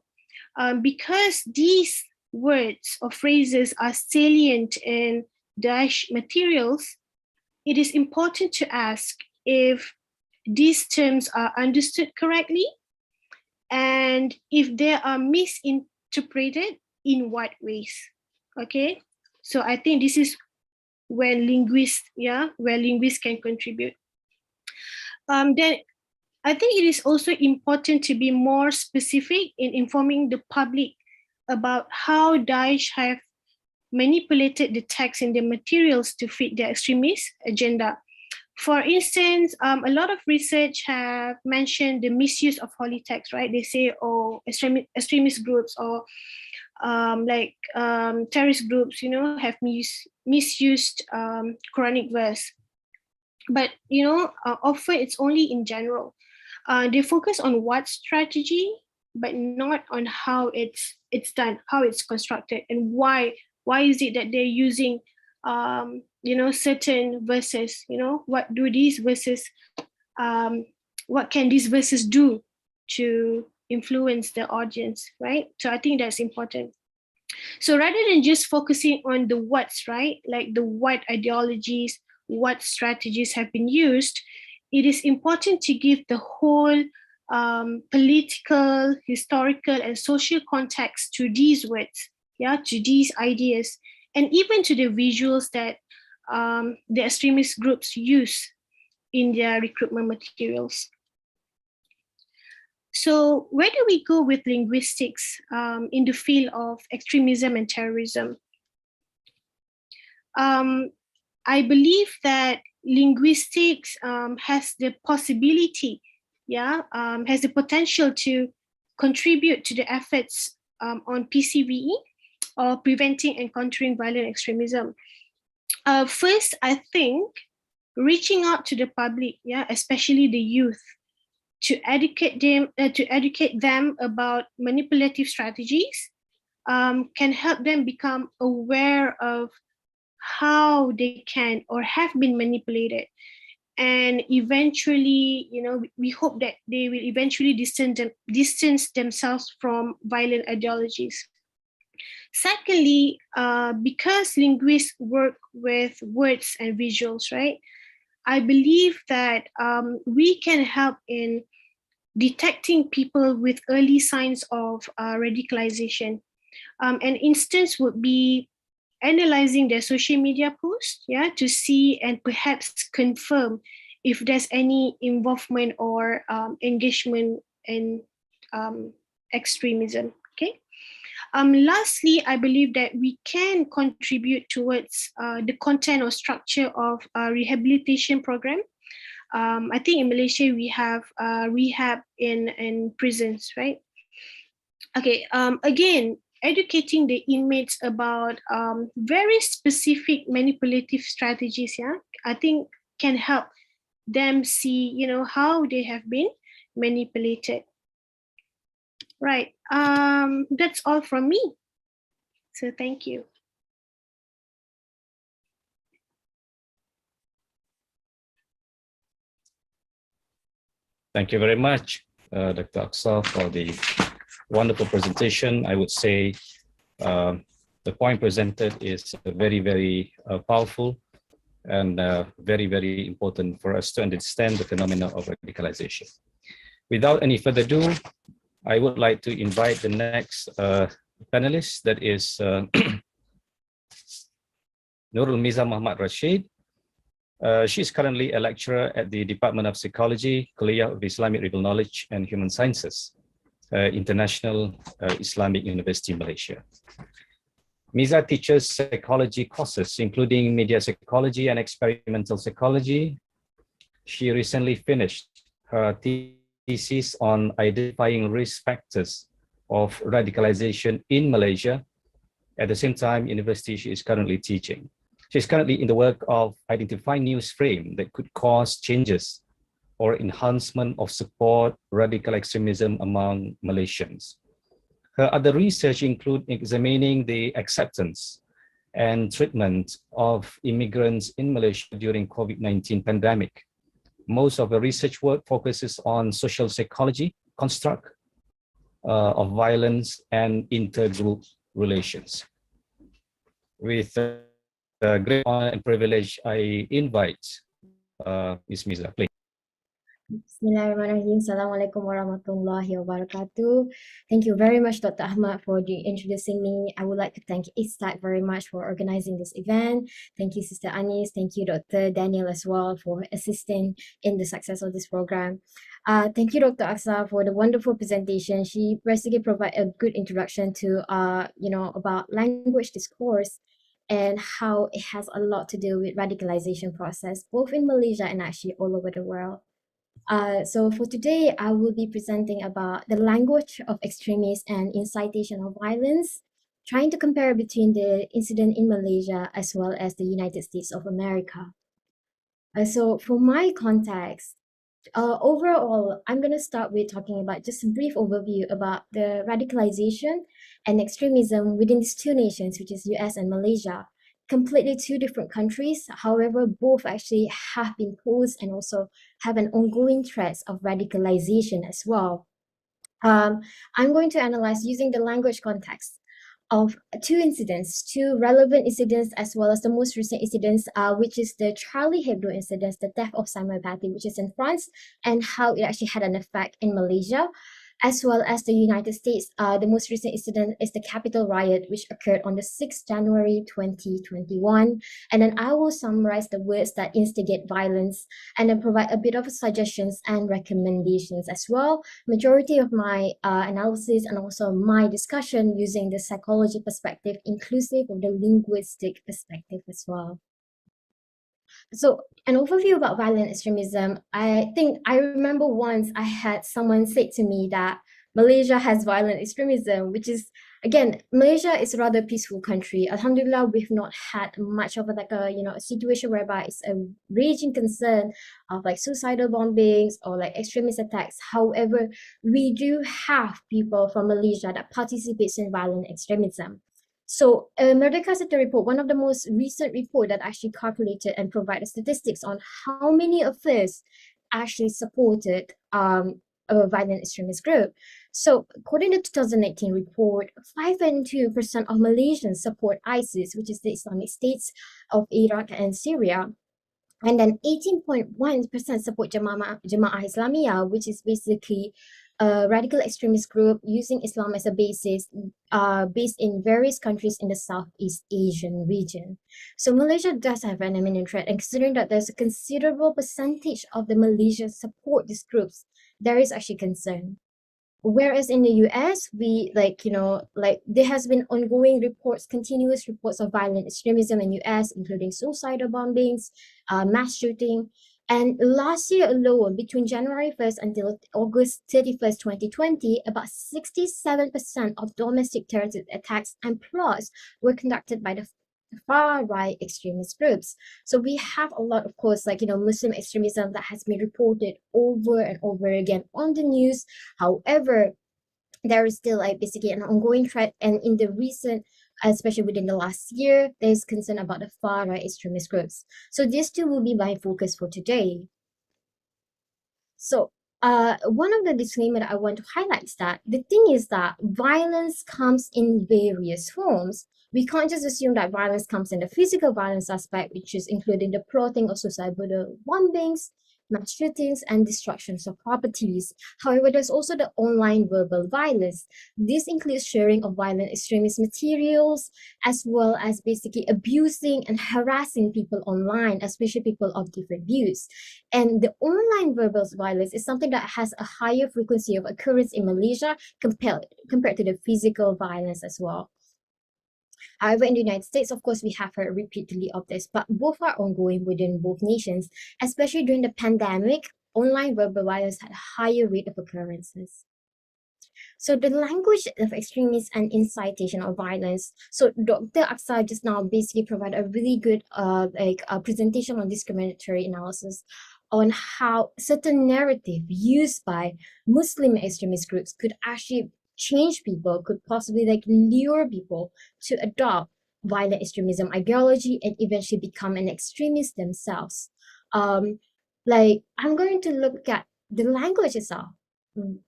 Because these words or phrases are salient in Daesh materials, it is important to ask if these terms are understood correctly and if they are misinterpreted, in what ways. Okay, so I think this is where linguists can contribute. Then I think it is also important to be more specific in informing the public about how Daesh have manipulated the text and the materials to fit their extremist agenda. For instance, a lot of research have mentioned the misuse of holy text, right? They say, extremist groups or terrorist groups, have misused Quranic verse. But, often it's only in general. They focus on what strategy, but not on how it's done, how it's constructed, and why is it that they're using certain verses, what do these verses, what can these verses do to influence the audience, right? So I think that's important. So rather than just focusing on the what's, right, like the what ideologies, what strategies have been used, it is important to give the whole political, historical, and social context to these words, to these ideas, and even to the visuals that the extremist groups use in their recruitment materials. So where do we go with linguistics in the field of extremism and terrorism? I believe that linguistics has the possibility, has the potential to contribute to the efforts on PCVE, or preventing and countering violent extremism. First, I think reaching out to the public, especially the youth, to educate them about manipulative strategies can help them become aware of how they can or have been manipulated, and eventually, we hope that they will eventually distance themselves from violent ideologies. Secondly, because linguists work with words and visuals, right? I believe that we can help in detecting people with early signs of radicalization. An instance would be analyzing their social media posts, to see and perhaps confirm if there's any involvement or engagement in extremism. Okay. Lastly, I believe that we can contribute towards the content or structure of a rehabilitation program. I think in Malaysia we have rehab in prisons, right? Okay. Again, educating the inmates about very specific manipulative strategies, yeah, I think can help them see, how they have been manipulated. Right. That's all from me. So thank you. Thank you very much, Dr. Aksa, for the wonderful presentation. I would say the point presented is very, very powerful and very, very important for us to understand the phenomena of radicalization. Without any further ado, I would like to invite the next panelist, that is Nurul Miza Muhammad Rashid. She is currently a lecturer at the Department of Psychology, Kuliah of Islamic Real Knowledge and Human Sciences, International Islamic University, Malaysia. Miza teaches psychology courses, including media psychology and experimental psychology. She recently finished her thesis on identifying risk factors of radicalization in Malaysia. At the same time, university she is currently teaching. She's currently in the work of identifying new frame that could cause changes or enhancement of support radical extremism among Malaysians. Her other research include examining the acceptance and treatment of immigrants in Malaysia during COVID-19 pandemic. Most of her research work focuses on social psychology, construct of violence and intergroup relations. With great honor and privilege, I invite Ms. Miza, please. Bismillahirrahmanirrahim. Assalamualaikum warahmatullahi wabarakatuh. Thank you very much, Dr. Ahmad, for introducing me. I would like to thank ISTAC very much for organizing this event. Thank you, Sister Anis. Thank you, Dr. Daniel, as well, for assisting in the success of this program. Thank you, Dr. Aksa, for the wonderful presentation. She basically provided a good introduction to, about language discourse and how it has a lot to do with radicalization process, both in Malaysia and actually all over the world. So for today, I will be presenting about the language of extremists and incitation of violence, trying to compare between the incident in Malaysia as well as the United States of America. So for my context, overall, I'm going to start with talking about just a brief overview about the radicalization and extremism within these two nations, which is US and Malaysia. Completely two different countries. However, both actually have been posed and also have an ongoing threats of radicalization as well. I'm going to analyze using the language context of two incidents, two relevant incidents, as well as the most recent incidents, which is the Charlie Hebdo incidents, the death of Samuel Paty, which is in France, and how it actually had an effect in Malaysia, as well as the United States. The most recent incident is the Capitol riot, which occurred on the 6th January 2021. And then I will summarize the words that instigate violence and then provide a bit of suggestions and recommendations as well. Majority of my analysis and also my discussion using the psychology perspective, inclusive of the linguistic perspective as well. So an overview about violent extremism, I think I remember once I had someone say to me that Malaysia has violent extremism, which is, again, Malaysia is a rather peaceful country. Alhamdulillah, we've not had much of a situation whereby it's a raging concern of like suicidal bombings or like extremist attacks. However, we do have people from Malaysia that participates in violent extremism. So Merdeka Center report, one of the most recent report that actually calculated and provided statistics on how many of us actually supported a violent extremist group. So according to the 2019 report, 5.2% of Malaysians support ISIS, which is the Islamic States of Iraq and Syria. And then 18.1% support Jamaah Islamiyah, which is basically a radical extremist group using Islam as a basis, based in various countries in the Southeast Asian region. So Malaysia does have an imminent threat, and considering that there's a considerable percentage of the Malaysians support these groups, there is actually concern. Whereas in the US, we there has been ongoing reports, continuous reports of violent extremism in US, including suicidal bombings, mass shooting. And last year alone, between January 1st until August 31st, 2020, about 67% of domestic terrorist attacks and plots were conducted by the far-right extremist groups. So we have a lot, of course, Muslim extremism that has been reported over and over again on the news. However, there is still basically an ongoing threat, and in the recent, especially within the last year, there's concern about the far-right extremist groups. So these two will be my focus for today. So one of the disclaimer that I want to highlight is that the thing is that violence comes in various forms. We can't just assume that violence comes in the physical violence aspect, which is including the plotting of suicidal bombings, mass shootings, and destructions of properties. However, there's also the online verbal violence. This includes sharing of violent extremist materials, as well as basically abusing and harassing people online, especially people of different views. And the online verbal violence is something that has a higher frequency of occurrence in Malaysia compared to the physical violence as well. However, in the United States, of course, we have heard repeatedly of this, but both are ongoing within both nations. Especially during the pandemic, online verbal violence had a higher rate of occurrences. So the language of extremism and incitation of violence. So Dr. Aksa just now basically provided a really good presentation on discriminatory analysis on how certain narrative used by Muslim extremist groups could actually change people, could possibly lure people to adopt violent extremism ideology and eventually become an extremist themselves. I'm going to look at the language itself.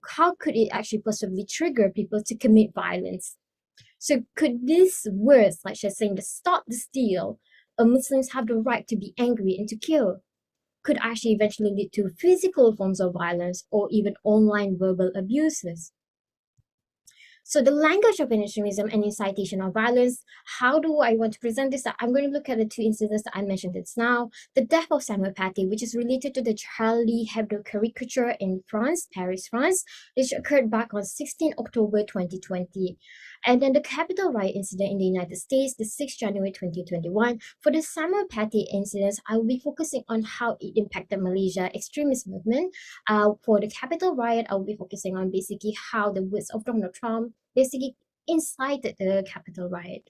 How could it actually possibly trigger people to commit violence? So could these words, like she's saying, the stop the steal, or Muslims have the right to be angry and to kill, could actually eventually lead to physical forms of violence or even online verbal abuses? So the language of extremism and incitation of violence, how do I want to present this? I'm going to look at the two incidents that I mentioned just now. The death of Samuel Paty, which is related to the Charlie Hebdo caricature in France, Paris, France, which occurred back on 16 October 2020. And then the Capitol riot incident in the United States, the 6th January 2021. For the Samuel Paty incidents, I will be focusing on how it impacted Malaysia extremist movement. For the Capitol riot, I will be focusing on basically how the words of Donald Trump basically incited the Capitol riot.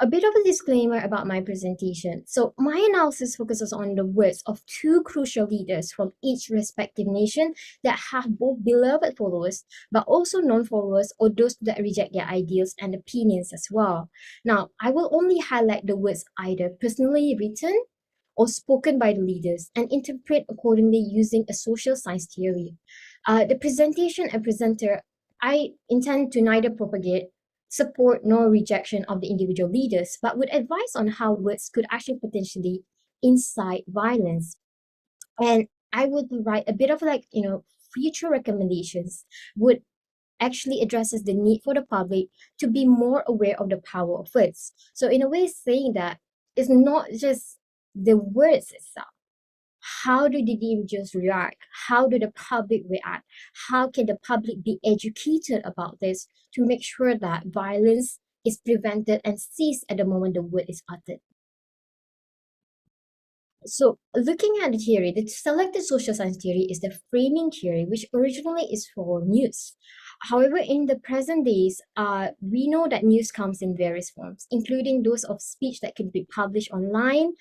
A bit of a disclaimer about my presentation. So my analysis focuses on the words of two crucial leaders from each respective nation that have both beloved followers, but also non-followers or those that reject their ideals and opinions as well. Now, I will only highlight the words either personally written or spoken by the leaders and interpret accordingly using a social science theory. The presentation and presenter, I intend to neither propagate, support, nor rejection of the individual leaders, but would advise on how words could actually potentially incite violence. And I would write a bit of future recommendations would actually addresses the need for the public to be more aware of the power of words. So in a way, saying that it's not just the words itself. How do the individuals react? How do the public react? How can the public be educated about this to make sure that violence is prevented and ceased at the moment the word is uttered? So looking at the theory, the selected social science theory is the framing theory, which originally is for news. However, in the present days, we know that news comes in various forms, including those of speech that can be published online,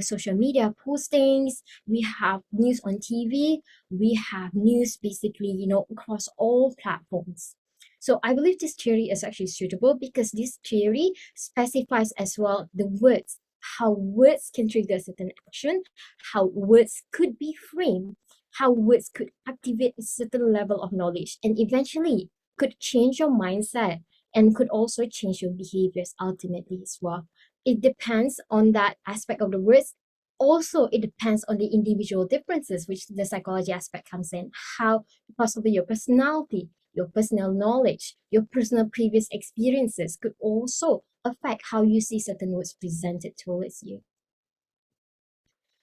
social media postings. We have news on TV. We have news basically, across all platforms. So I believe this theory is actually suitable because this theory specifies as well the words, how words can trigger certain action, how words could be framed, how words could activate a certain level of knowledge and eventually could change your mindset and could also change your behaviors ultimately as well. It depends on that aspect of the words. Also, it depends on the individual differences, which the psychology aspect comes in, how possibly your personality, your personal knowledge, your personal previous experiences could also affect how you see certain words presented towards you.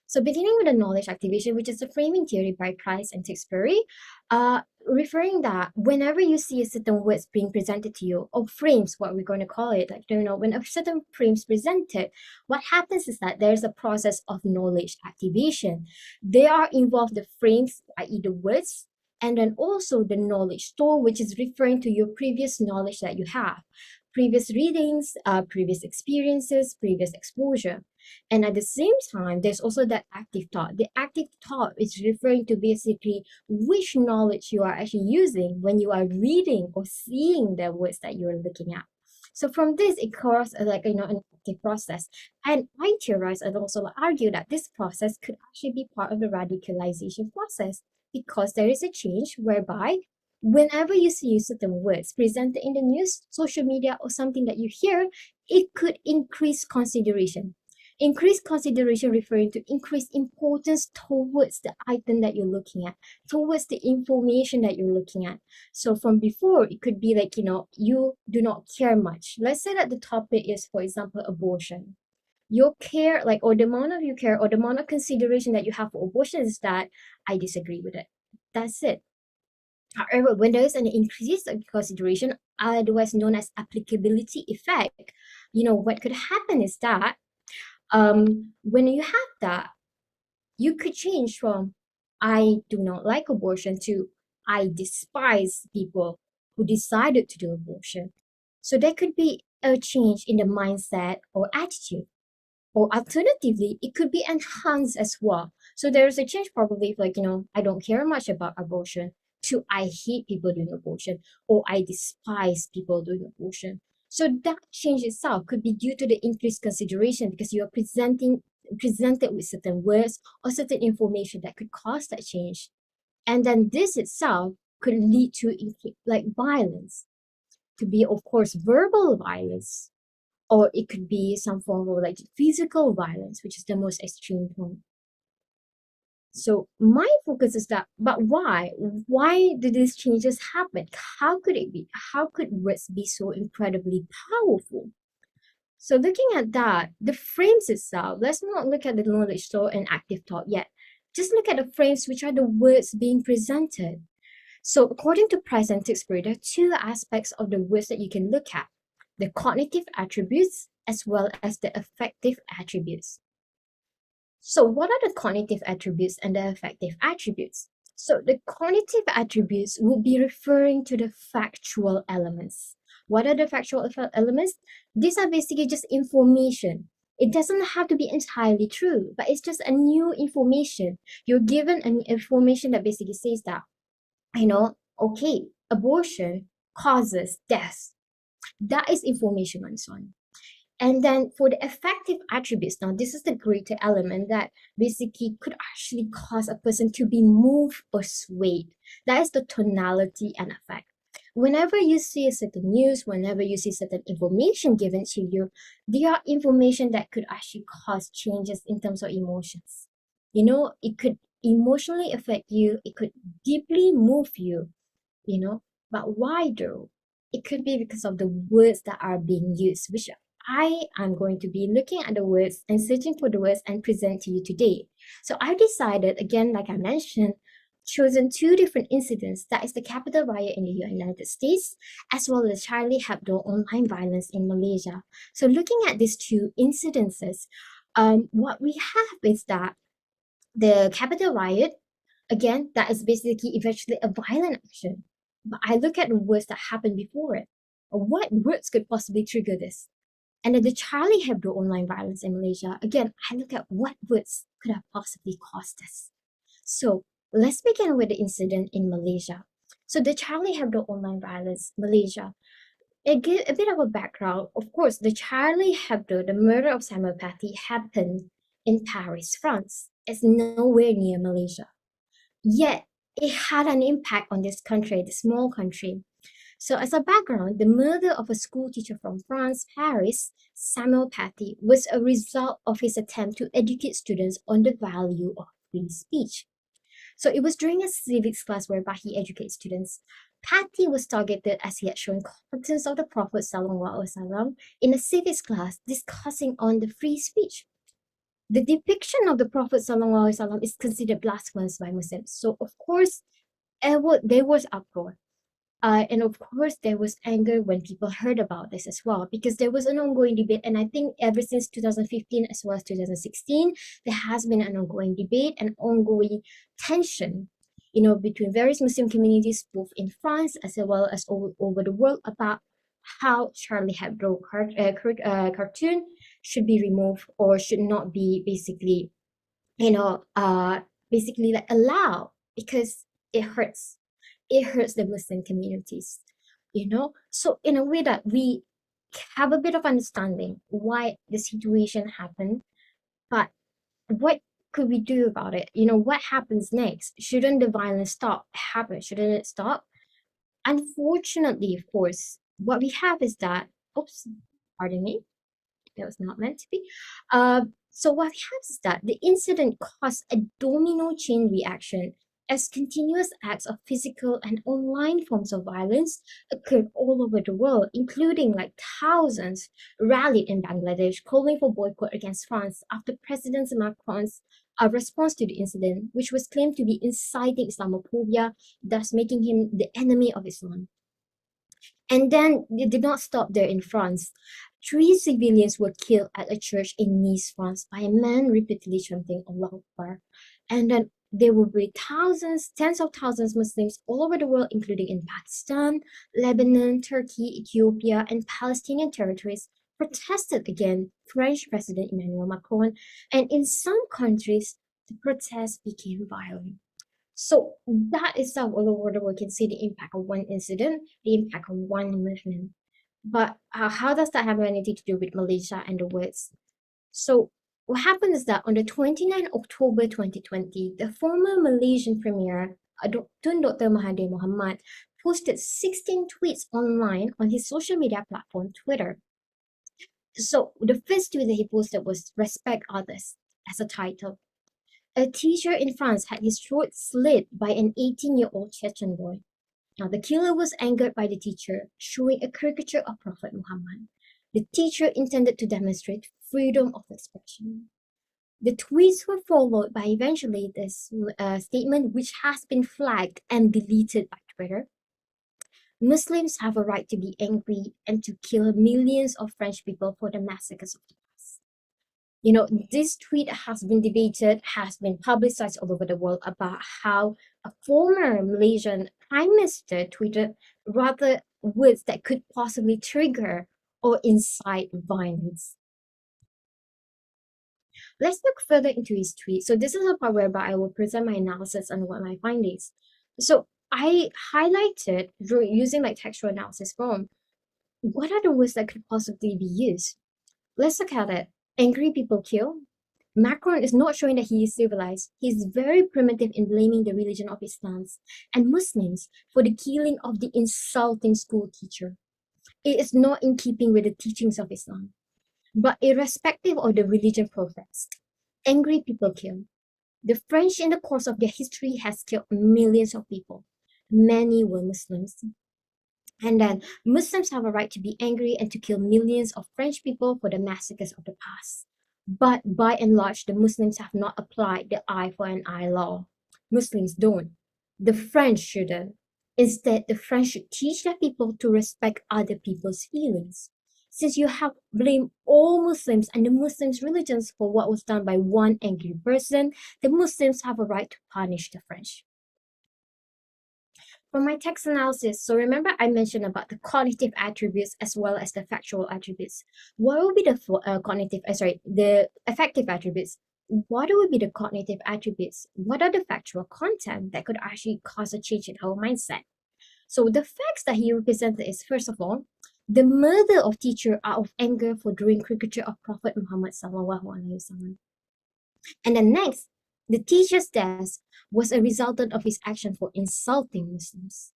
So beginning with the knowledge activation, which is a framing theory by Price and Tewksbury, referring that whenever you see a certain words being presented to you, or frames, what we're going to call it, like, when a certain frames presented, what happens is that there's a process of knowledge activation. They are involved the frames, i.e. the words, and then also the knowledge store, which is referring to your previous knowledge that you have, previous readings, previous experiences, previous exposure. And at the same time, there's also that active thought. The active thought is referring to basically which knowledge you are actually using when you are reading or seeing the words that you're looking at. So from this, it occurs like, an active process. And I theorize and also argue that this process could actually be part of the radicalization process, because there is a change whereby whenever you see certain words presented in the news, social media, or something that you hear, it could increase consideration. Increased consideration referring to increased importance towards the item that you're looking at, towards the information that you're looking at. So from before, it could be like, you do not care much. Let's say that the topic is, for example, abortion. Your care, like, or the amount of you care, or the amount of consideration that you have for abortion is that I disagree with it. That's it. However, when there is an increase of consideration, otherwise known as applicability effect, what could happen is that when you have that, you could change from I do not like abortion to I despise people who decided to do abortion. So there could be a change in the mindset or attitude. Or alternatively, it could be enhanced as well. So there's a change probably like, I don't care much about abortion to I hate people doing abortion, or I despise people doing abortion. So that change itself could be due to the increased consideration, because you are presented with certain words or certain information that could cause that change. And then this itself could lead to like violence. Could be, of course, verbal violence, or it could be some form of like physical violence, which is the most extreme form. So my focus is that, but why? Why did these changes happen? How could it be? How could words be so incredibly powerful? So looking at that, the frames itself, let's not look at the knowledge store and active thought yet. Just look at the frames, which are the words being presented. So according to Price and Tewksbury, there are two aspects of the words that you can look at: the cognitive attributes as well as the affective attributes. So what are the cognitive attributes and the affective attributes? So the cognitive attributes would be referring to the factual elements. What are the factual elements? These are basically just information. It doesn't have to be entirely true, but it's just a new information. You're given an information that basically says that, okay, abortion causes death. That is information on its own. And then for the affective attributes, now this is the greater element that basically could actually cause a person to be moved or swayed. That is the tonality and effect. Whenever you see a certain news, whenever you see certain information given to you, there are information that could actually cause changes in terms of emotions. It could emotionally affect you, it could deeply move you, but why though? It could be because of the words that are being used, which I am going to be looking at the words and searching for the words and present to you today. So I decided, again, like I mentioned, chosen two different incidents. That is the Capitol riot in the United States, as well as Charlie Hebdo online violence in Malaysia. So looking at these two incidences, what we have is that the Capitol riot, again, that is basically eventually a violent action. But I look at the words that happened before it. What words could possibly trigger this? And then the Charlie Hebdo online violence in Malaysia, again, I look at what words could have possibly caused this. So let's begin with the incident in Malaysia. So the Charlie Hebdo online violence, Malaysia, it gives a bit of a background. Of course, the Charlie Hebdo, the murder of Samuel Paty, happened in Paris, France. It's nowhere near Malaysia. Yet, it had an impact on this country, the small country. So as a background, the murder of a school teacher from France, Paris, Samuel Paty, was a result of his attempt to educate students on the value of free speech. So it was during a civics class whereby he educates students. Paty was targeted as he had shown contents of the Prophet ﷺ in a civics class discussing on the free speech. the depiction of the Prophet ﷺ is considered blasphemous by Muslims. So of course, there was uproar. And of course, there was anger when people heard about this as well, because there was an ongoing debate. And I think ever since 2015 as well as 2016, there has been an ongoing debate and ongoing tension, between various Muslim communities, both in France as well as all over the world, about how Charlie Hebdo cartoon should be removed or should not be basically, basically like allowed, because it hurts the Muslim communities, So in a way that we have a bit of understanding why the situation happened, but what could we do about it? What happens next? Shouldn't the violence happen? Shouldn't it stop? Unfortunately, of course, what we have is that, oops, pardon me, that was not meant to be. So what happens is that the incident caused a domino chain reaction, as continuous acts of physical and online forms of violence occurred all over the world, including like thousands rallied in Bangladesh calling for boycott against France after President Macron's response to the incident, which was claimed to be inciting Islamophobia, thus making him the enemy of Islam. And then it did not stop there in France. 3 civilians were killed at a church in Nice, France, by a man repeatedly chanting Allahu Akbar. And then there will be tens of thousands Muslims all over the world, including in Pakistan, Lebanon, Turkey, Ethiopia, and Palestinian territories, protested against French President Emmanuel Macron. And in some countries, the protests became violent. So that is how all over the world can see the impact of one incident, the impact of one movement. But how does that have anything to do with Malaysia and the West? So what happened is that on the 29th October 2020, the former Malaysian Premier, Tun Dr. Mahathir Mohamad, posted 16 tweets online on his social media platform, Twitter. So the first tweet that he posted was "Respect Others" as a title. A teacher in France had his throat slit by an 18-year-old Chechen boy. Now, the killer was angered by the teacher, showing a caricature of Prophet Muhammad. The teacher intended to demonstrate freedom of expression. The tweets were followed by eventually this statement, which has been flagged and deleted by Twitter. Muslims have a right to be angry and to kill millions of French people for the massacres of the past. This tweet has been debated, has been publicized all over the world about how a former Malaysian prime minister tweeted rather words that could possibly trigger or incite violence. Let's look further into his tweet. So this is a part whereby I will present my analysis on what my findings. So I highlighted using like textual analysis form. What are the words that could possibly be used? Let's look at it. Angry people kill. Macron is not showing that he is civilized. He is very primitive in blaming the religion of Islam and Muslims for the killing of the insulting school teacher. It is not in keeping with the teachings of Islam. But irrespective of the religion professed, angry people kill. The French in the course of their history has killed millions of people. Many were Muslims. And then Muslims have a right to be angry and to kill millions of French people for the massacres of the past. But by and large, the Muslims have not applied the eye for an eye law. Muslims don't. The French shouldn't. Instead, the French should teach their people to respect other people's feelings. Since you have blamed all Muslims and the Muslims' religions for what was done by one angry person, the Muslims have a right to punish the French. For my text analysis, so remember I mentioned about the cognitive attributes as well as the factual attributes. What will be the the affective attributes? What will be the cognitive attributes? What are the factual content that could actually cause a change in our mindset? So the facts that he represented is, first of all, the murder of teacher out of anger for drawing caricature of Prophet Muhammad sallallahu alaihi wasallam. And then next, the teacher's death was a resultant of his action for insulting Muslims.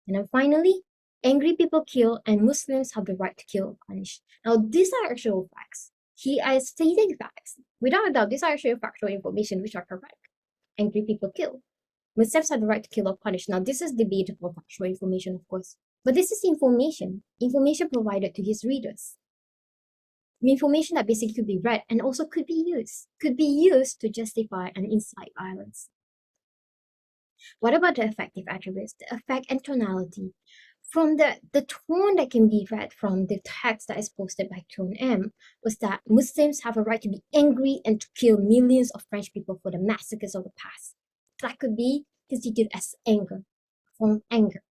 And then finally, angry people kill and Muslims have the right to kill or punish. Now, these are actual facts. He is stating facts. Without a doubt, these are actually factual information which are correct. Angry people kill. Muslims have the right to kill or punish. Now, this is debatable factual information, of course. But this is information provided to his readers. Information that basically could be read and also could be used to justify and incite violence. What about the effective attributes, the effect and tonality? From the tone that can be read from the text that is posted by Tone M was that Muslims have a right to be angry and to kill millions of French people for the massacres of the past. That could be constituted as anger, from anger.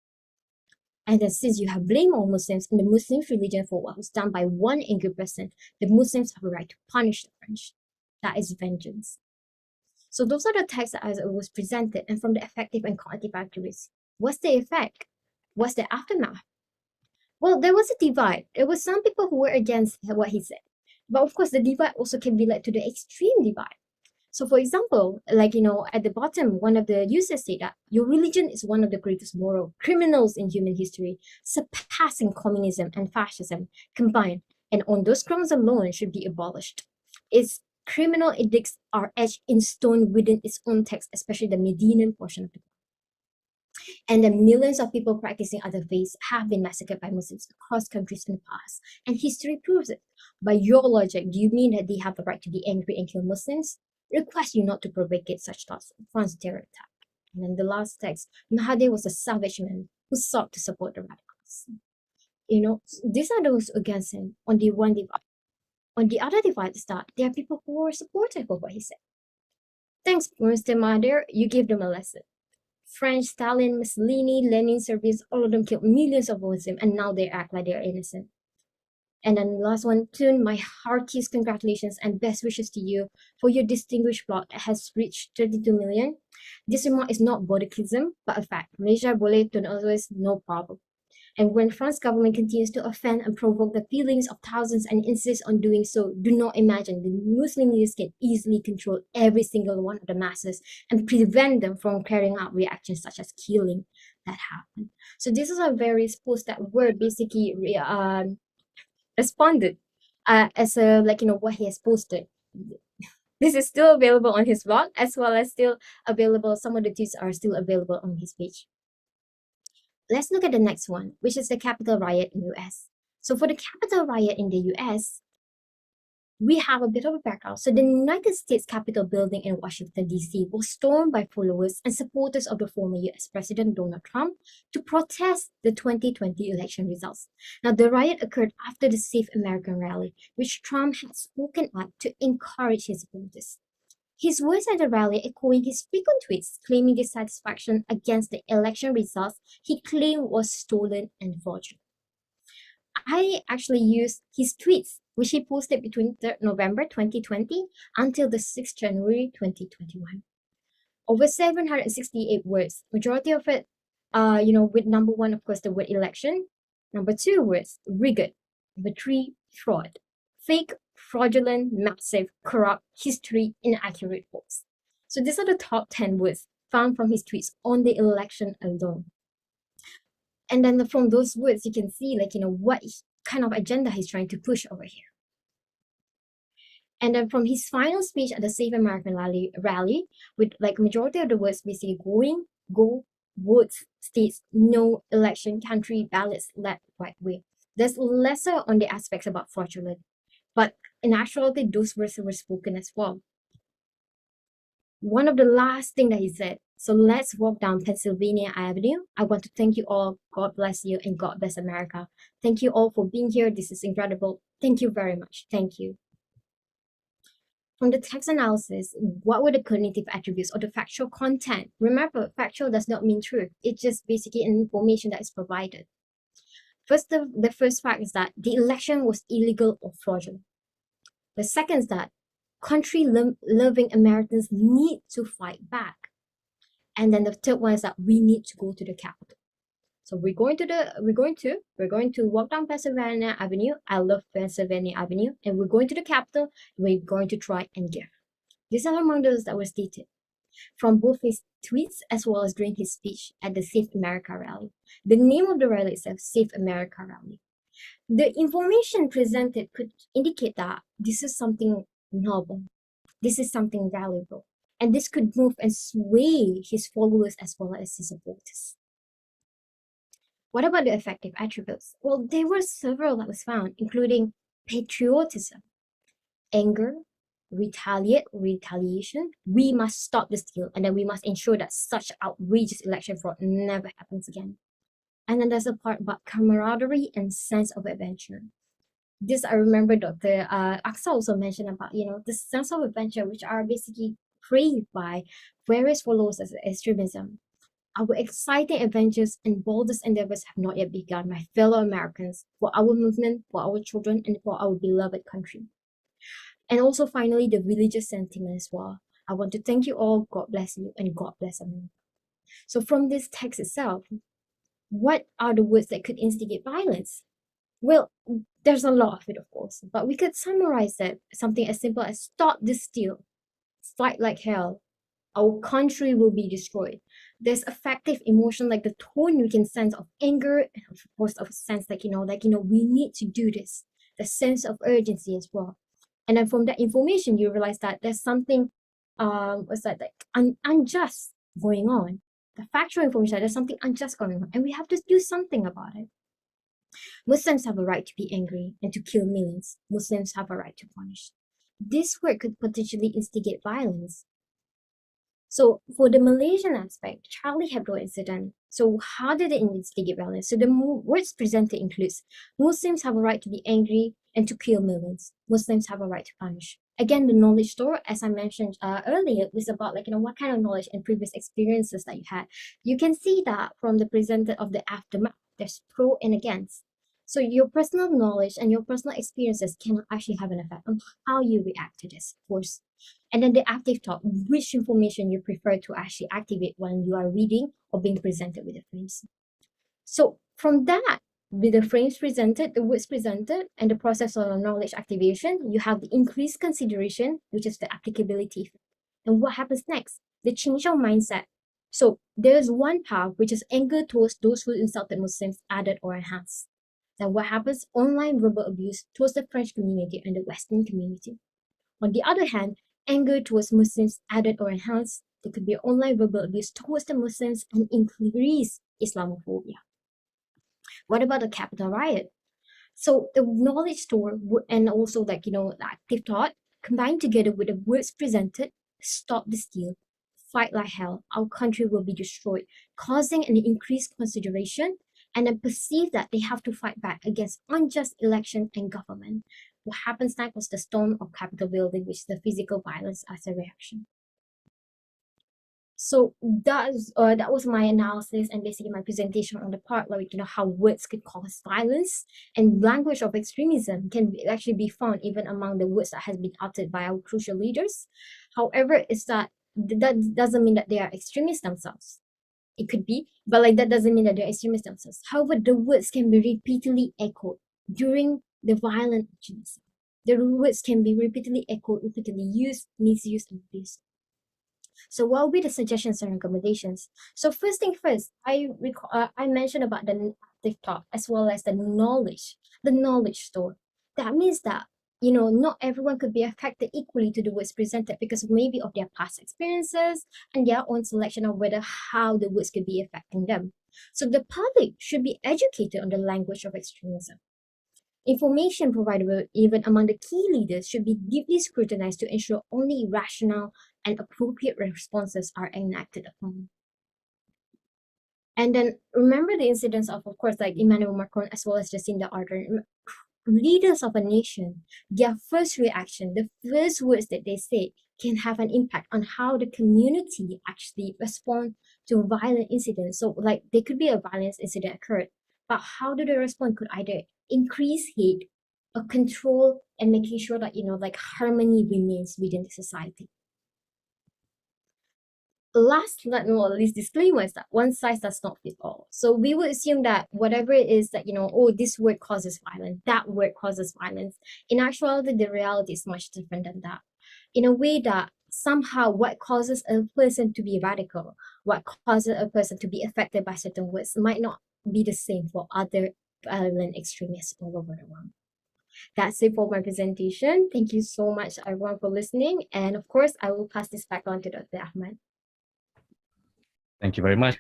And then since you have blamed all Muslims in the Muslim religion for what was done by one angry person, the Muslims have a right to punish the French. That is vengeance. So those are the texts that was presented, and from the effective and cognitive attributes. What's the effect? What's the aftermath? Well, there was a divide. There were some people who were against what he said. But of course, the divide also can be led to the extreme divide. So for example, like, at the bottom, one of the users said that your religion is one of the greatest moral criminals in human history, surpassing communism and fascism combined, and on those grounds alone should be abolished. Its criminal edicts are etched in stone within its own text, especially the Medinan portion of the book. And the millions of people practicing other faiths have been massacred by Muslims across countries in the past, and history proves it. By your logic, do you mean that they have the right to be angry and kill Muslims? Request you not to propagate such thoughts in France's terror attack. And then the last text, Mahathir was a savage man who sought to support the radicals. These are those against him on the one divide. On the other divide is that there are people who are supportive of what he said. Thanks, Mr. Mahathir, you gave them a lesson. French, Stalin, Mussolini, Lenin, Serbians, all of them killed millions of Muslims, and now they act like they're innocent. And then the last one, Tun, my heartiest congratulations and best wishes to you for your distinguished plot that has reached 32 million. This remark is not bodichism, but a fact. Malaysia boleh, Tun always, no problem. And when France government continues to offend and provoke the feelings of thousands and insists on doing so, do not imagine the Muslim leaders can easily control every single one of the masses and prevent them from carrying out reactions such as killing that happen. So this is a various posts that were basically responded as what he has posted. This is still available on his blog, as well as still available. Some of the tweets are still available on his page. Let's look at the next one, which is the Capitol riot in US. So for the Capitol riot in the US, we have a bit of a background. So the United States Capitol building in Washington, D.C. was stormed by followers and supporters of the former US President Donald Trump to protest the 2020 election results. Now, the riot occurred after the Save American rally, which Trump had spoken at to encourage his supporters. His words at the rally echoing his frequent tweets claiming dissatisfaction against the election results he claimed was stolen and fraudulent. I actually used his tweets, which he posted between 3rd November 2020 until the 6th January 2021. Over 768 words, majority of it, with number 1, of course, the word election. Number 2 words, rigged. Number 3, fraud. Fake, fraudulent, massive, corrupt, history, inaccurate words. So these are the top 10 words found from his tweets on the election alone. And then from those words, you can see what kind of agenda he's trying to push over here. And then from his final speech at the Save American rally, with majority of the words basically go, votes, states, no, election, country, ballots, left, right way. There's lesser on the aspects about fraudulent, but in actuality, those words were spoken as well. One of the last thing that he said, so let's walk down Pennsylvania Avenue. I want to thank you all. God bless you and God bless America. Thank you all for being here. This is incredible. Thank you very much. Thank you. From the text analysis, what were the cognitive attributes or the factual content? Remember, factual does not mean truth. It's just basically an information that is provided. First, the first fact is that the election was illegal or fraudulent. The second is that country-loving Americans need to fight back. And then the third one is that we need to go to the Capitol. So we're going to walk down Pennsylvania Avenue. I love Pennsylvania Avenue. And we're going to the Capitol. We're going to try and give. These are among those that were stated from both his tweets as well as during his speech at the Save America rally. The name of the rally itself, Save America Rally. The information presented could indicate that this is something noble. This is something valuable. And this could move and sway his followers as well as his supporters. What about the effective attributes? Well, there were several that was found, including patriotism, anger, retaliation. We must stop the steal, and then we must ensure that such outrageous election fraud never happens again. And then there's a part about camaraderie and sense of adventure. This I remember Dr. Aksa also mentioned about, the sense of adventure, which are basically craved by various followers of extremism. Our exciting adventures and boldest endeavors have not yet begun, my fellow Americans, for our movement, for our children, and for our beloved country. And also, finally, the religious sentiment as well. I want to thank you all. God bless you, and God bless America. So from this text itself, what are the words that could instigate violence? Well, there's a lot of it, of course, but we could summarize that something as simple as stop this steal, fight like hell, our country will be destroyed. There's affective emotion, like the tone we can sense of anger, and of course of a sense like, we need to do this, the sense of urgency as well. And then from that information, you realize that there's something, unjust going on. The factual information, there's something unjust going on, and we have to do something about it. Muslims have a right to be angry and to kill millions. Muslims have a right to punish. This word could potentially instigate violence. So for the Malaysian aspect, Charlie Hebdo incident. So how did it instigate violence? So the words presented includes Muslims have a right to be angry and to kill millions. Muslims have a right to punish. Again, the knowledge store, as I mentioned earlier, was about what kind of knowledge and previous experiences that you had. You can see that from the presented of the aftermath. There's pro and against. So your personal knowledge and your personal experiences can actually have an effect on how you react to this, of course. And then the active thought, which information you prefer to actually activate when you are reading or being presented with the frames. So from that, with the frames presented, the words presented, and the process of knowledge activation, you have the increased consideration, which is the applicability. And what happens next? The change of mindset. So there's one path, which is anger towards those who insulted Muslims added or enhanced. Then what happens? Online verbal abuse towards the French community and the Western community. On the other hand, anger towards Muslims added or enhanced. There could be online verbal abuse towards the Muslims and increase Islamophobia. What about the capital riot? So the knowledge store and also the active thought combined together with the words presented, stop the steal, fight like hell, our country will be destroyed, causing an increased consideration and then perceive that they have to fight back against unjust election and government. What happens next was the storm of Capitol building, which is the physical violence as a reaction. So that was my analysis and basically my presentation on the part how words could cause violence, and language of extremism can actually be found even among the words that has been uttered by our crucial leaders. However, that doesn't mean that they are extremists themselves. It could be, but that doesn't mean that they're extremists themselves. However, the words can be repeatedly echoed during the violent extremism. The words can be repeatedly echoed, repeatedly used, misused, and abused. So what will be the suggestions and recommendations? So first thing first, I mentioned about the active thought as well as the knowledge store. That means that not everyone could be affected equally to the words presented because maybe of their past experiences and their own selection of how the words could be affecting them. So the public should be educated on the language of extremism. Information provided even among the key leaders should be deeply scrutinized to ensure only rational and appropriate responses are enacted upon. And then remember the incidents of course, Emmanuel Macron as well as Jacinda Ardern. Leaders of a nation, their first reaction, the first words that they say can have an impact on how the community actually respond to violent incidents. So there could be a violence incident occurred, but how do they respond could either increase hate or control and making sure that harmony remains within the society. Last but not least, disclaimer is that one size does not fit all. So we would assume that whatever it is that, this word causes violence, that word causes violence. In actuality, the reality is much different than that. In a way that somehow what causes a person to be radical, what causes a person to be affected by certain words might not be the same for other violent extremists all over the world. That's it for my presentation. Thank you so much, everyone, for listening. And of course, I will pass this back on to Dr. Ahmad. Thank you very much,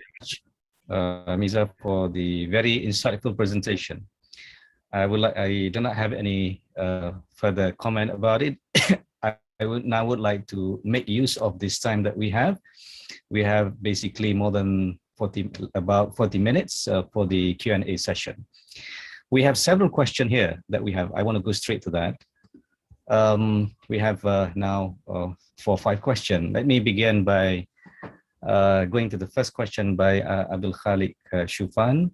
Miza, for the very insightful presentation. I do not have any further comment about it, I would like to make use of this time that we have. We have basically more than about 40 minutes for the Q&A session. We have several questions here that we have. I want to go straight to that. We have now 4 or 5 questions. Let me begin by going to the first question by Abdul Khalik Shufan.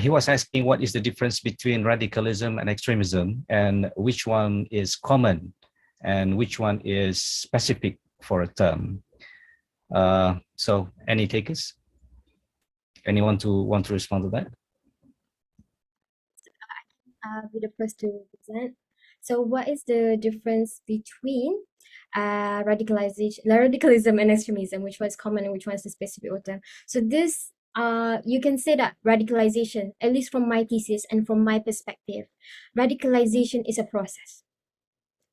He was asking what is the difference between radicalism and extremism, and which one is common and which one is specific for a term. So any takers? Anyone want to respond to that? I'll be the first to present. So what is the difference between radicalism and extremism, which was common and which one is the specific term? So this, you can say that radicalization, at least from my thesis and from my perspective, radicalization is a process.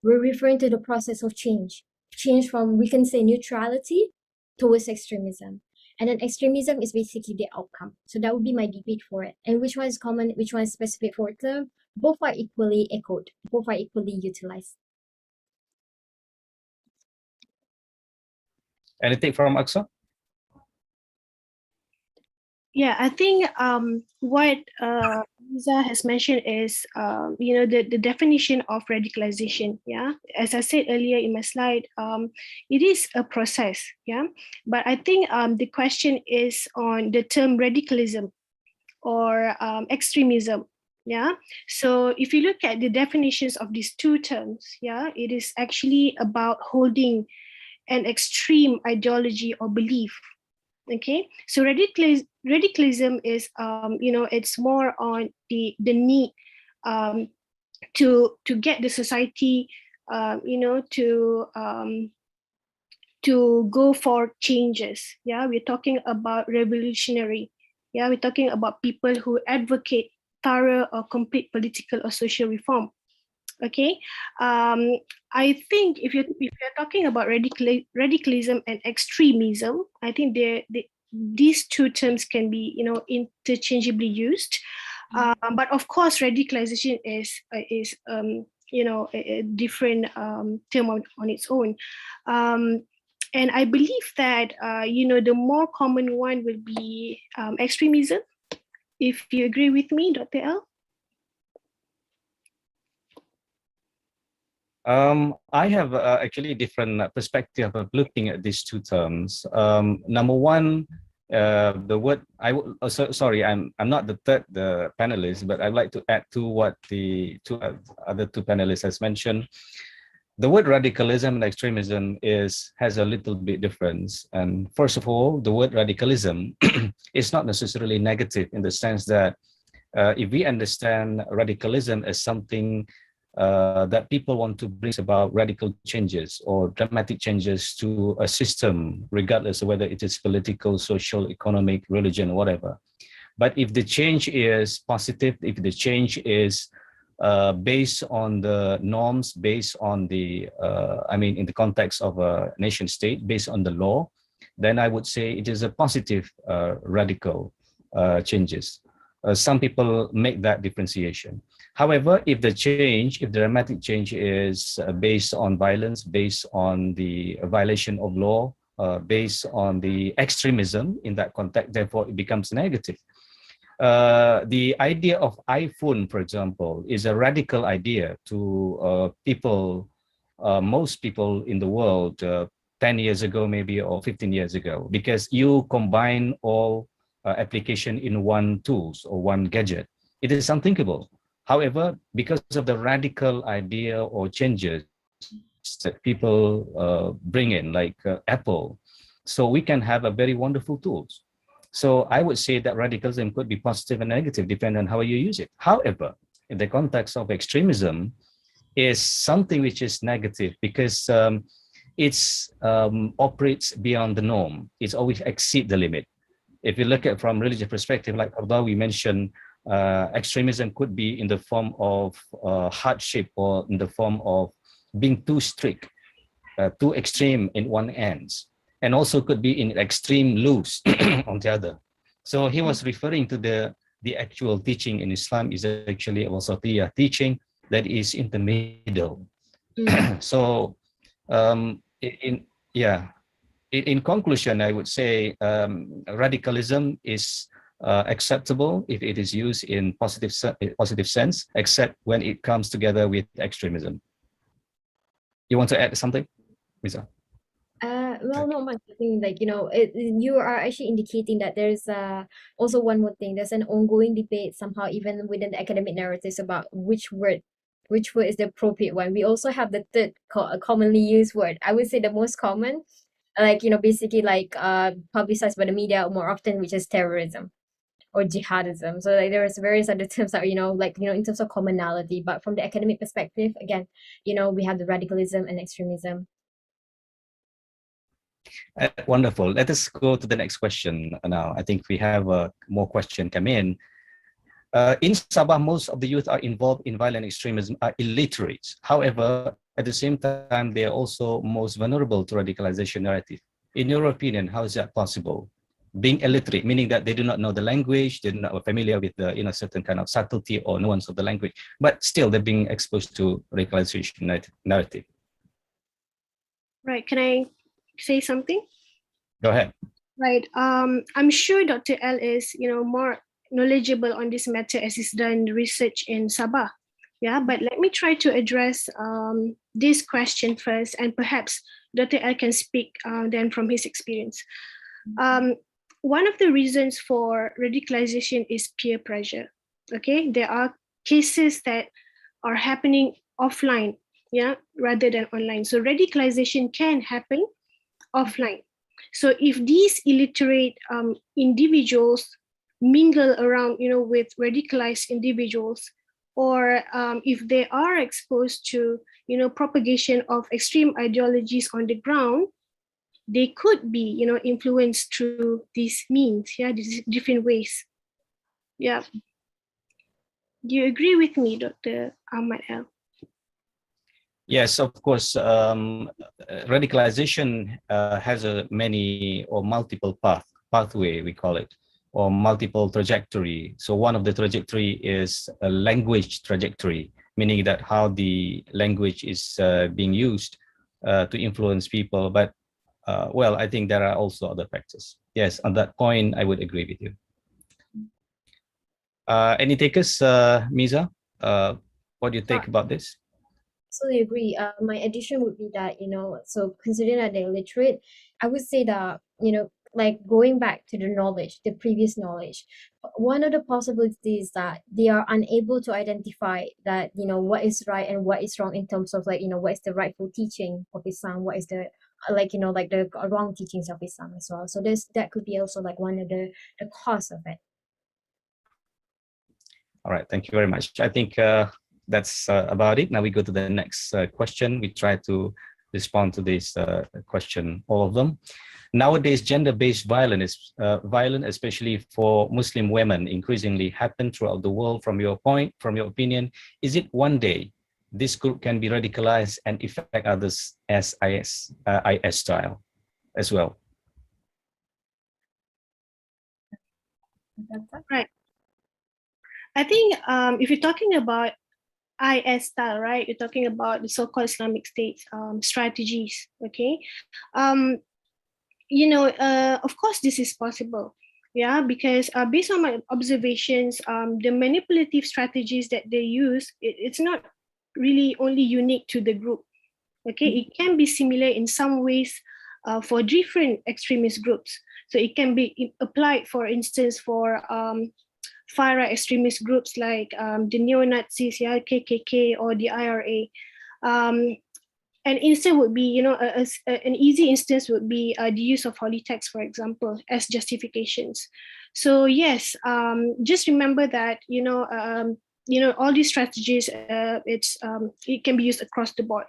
We're referring to the process of change from, we can say, neutrality towards extremism. And then extremism is basically the outcome. So that would be my debate for it. And which one is common, which one is specific for a term? Both are equally echoed, both are equally utilized. Anything from Aksa? Yeah, I think what Lisa has mentioned is, the definition of radicalization. Yeah, as I said earlier in my slide, it is a process. Yeah, but I think the question is on the term radicalism or extremism. Yeah, so if you look at the definitions of these two terms, yeah, it is actually about holding an extreme ideology or belief. Okay, so radicalism is, it's more on the need to get the society, to go for changes. Yeah, we're talking about revolutionary. Yeah, we're talking about people who advocate thorough or complete political or social reform. Okay, I think if you're talking about radicalism and extremism, I think these two terms can be interchangeably used. But of course, radicalization is a different term on its own. And I believe that the more common one will be extremism. If you agree with me, Dr. L. I have actually different perspective of looking at these two terms. Number one, the word sorry, I'm not the third panelist, but I'd like to add to what the other two panelists has mentioned. The word radicalism and extremism has a little bit difference. And first of all, the word radicalism is not necessarily negative in the sense that if we understand radicalism as something that people want to bring about radical changes or dramatic changes to a system, regardless of whether it is political, social, economic, religion, or whatever. But if the change is positive, if the change is based on the norms, based on the, in the context of a nation state, based on the law, then I would say it is a positive radical changes. Some people make that differentiation. However, if the dramatic change is based on violence, based on the violation of law, based on the extremism in that context, therefore it becomes negative. The idea of iPhone, for example, is a radical idea to people, most people in the world 10 years ago, maybe, or 15 years ago, because you combine all application in one tools or one gadget. It is unthinkable. However, because of the radical idea or changes that people bring in, like Apple, so we can have a very wonderful tools. So I would say that radicalism could be positive and negative, depending on how you use it. However, in the context of extremism, is something which is negative because it operates beyond the norm. It's always exceed the limit. If you look at from religious perspective, like although we mentioned, extremism could be in the form of hardship or in the form of being too strict, too extreme in one end, and also could be in extreme loose on the other. So he was referring to the actual teaching in Islam is actually a wasatiyah teaching, that is in the middle. Mm. So in conclusion, I would say radicalism is acceptable if it is used in positive sense, except when it comes together with extremism. You want to add something, Misa? Well, not much. I think, like, you are actually indicating that there's also one more thing. There's an ongoing debate somehow, even within the academic narratives, about which word is the appropriate one. We also have the third commonly used word. I would say the most common, like, basically like publicized by the media more often, which is terrorism or jihadism. So like there's various other terms that, like, in terms of commonality, but from the academic perspective, again, we have the radicalism and extremism. Wonderful. Let us go to the next question now. I think we have more question come in. In Sabah, most of the youth are involved in violent extremism are illiterate. However, at the same time, they are also most vulnerable to radicalization narrative. In your opinion, how is that possible? Being illiterate, meaning that they do not know the language, they're not familiar with the certain kind of subtlety or nuance of the language, but still they're being exposed to radicalization narrative. Right. Can I say something? Go ahead. Right. I'm sure Dr. L is, more knowledgeable on this matter as he's done research in Sabah. Yeah, but let me try to address this question first, and perhaps Dr. L can speak then from his experience. One of the reasons for radicalization is peer pressure. Okay, there are cases that are happening offline, rather than online. So radicalization can happen offline. So if these illiterate individuals mingle around, with radicalized individuals, or if they are exposed to, propagation of extreme ideologies on the ground, they could be, influenced through these means, these different ways. Yeah. Do you agree with me, Dr. Ahmad El? Yes, of course. Radicalization has a many or multiple pathway, we call it, or multiple trajectory. So one of the trajectory is a language trajectory, meaning that how the language is being used to influence people. But well, I think there are also other factors. Yes, on that point, I would agree with you. Any takers, Misa? What do you think about this? Absolutely agree. My addition would be that, so considering that they're illiterate, I would say that, like going back to the knowledge, the previous knowledge, one of the possibilities is that they are unable to identify that, what is right and what is wrong in terms of, like, what is the rightful teaching of Islam, what is the, like, like the wrong teachings of Islam as well. So that could be also like one of the cause of it. All right, thank you very much. I think that's about it. Now we go to the next question. We try to respond to this question, all of them. Nowadays, gender-based violence is violent, especially for Muslim women, increasingly happen throughout the world. From your opinion, is it one day this group can be radicalized and affect others as IS style as well? Right. I think if you're talking about IS style, right, you're talking about the so-called Islamic State strategies, okay? Of course, this is possible, because based on my observations, the manipulative strategies that they use, it's not really only unique to the group, okay? It can be similar in some ways for different extremist groups. So it can be applied, for instance, for far-right extremist groups like the neo-Nazis, KKK, or the IRA. An instance would be, an easy instance would be the use of holy text, for example, as justifications. So yes, just remember that, all these strategies, it can be used across the board,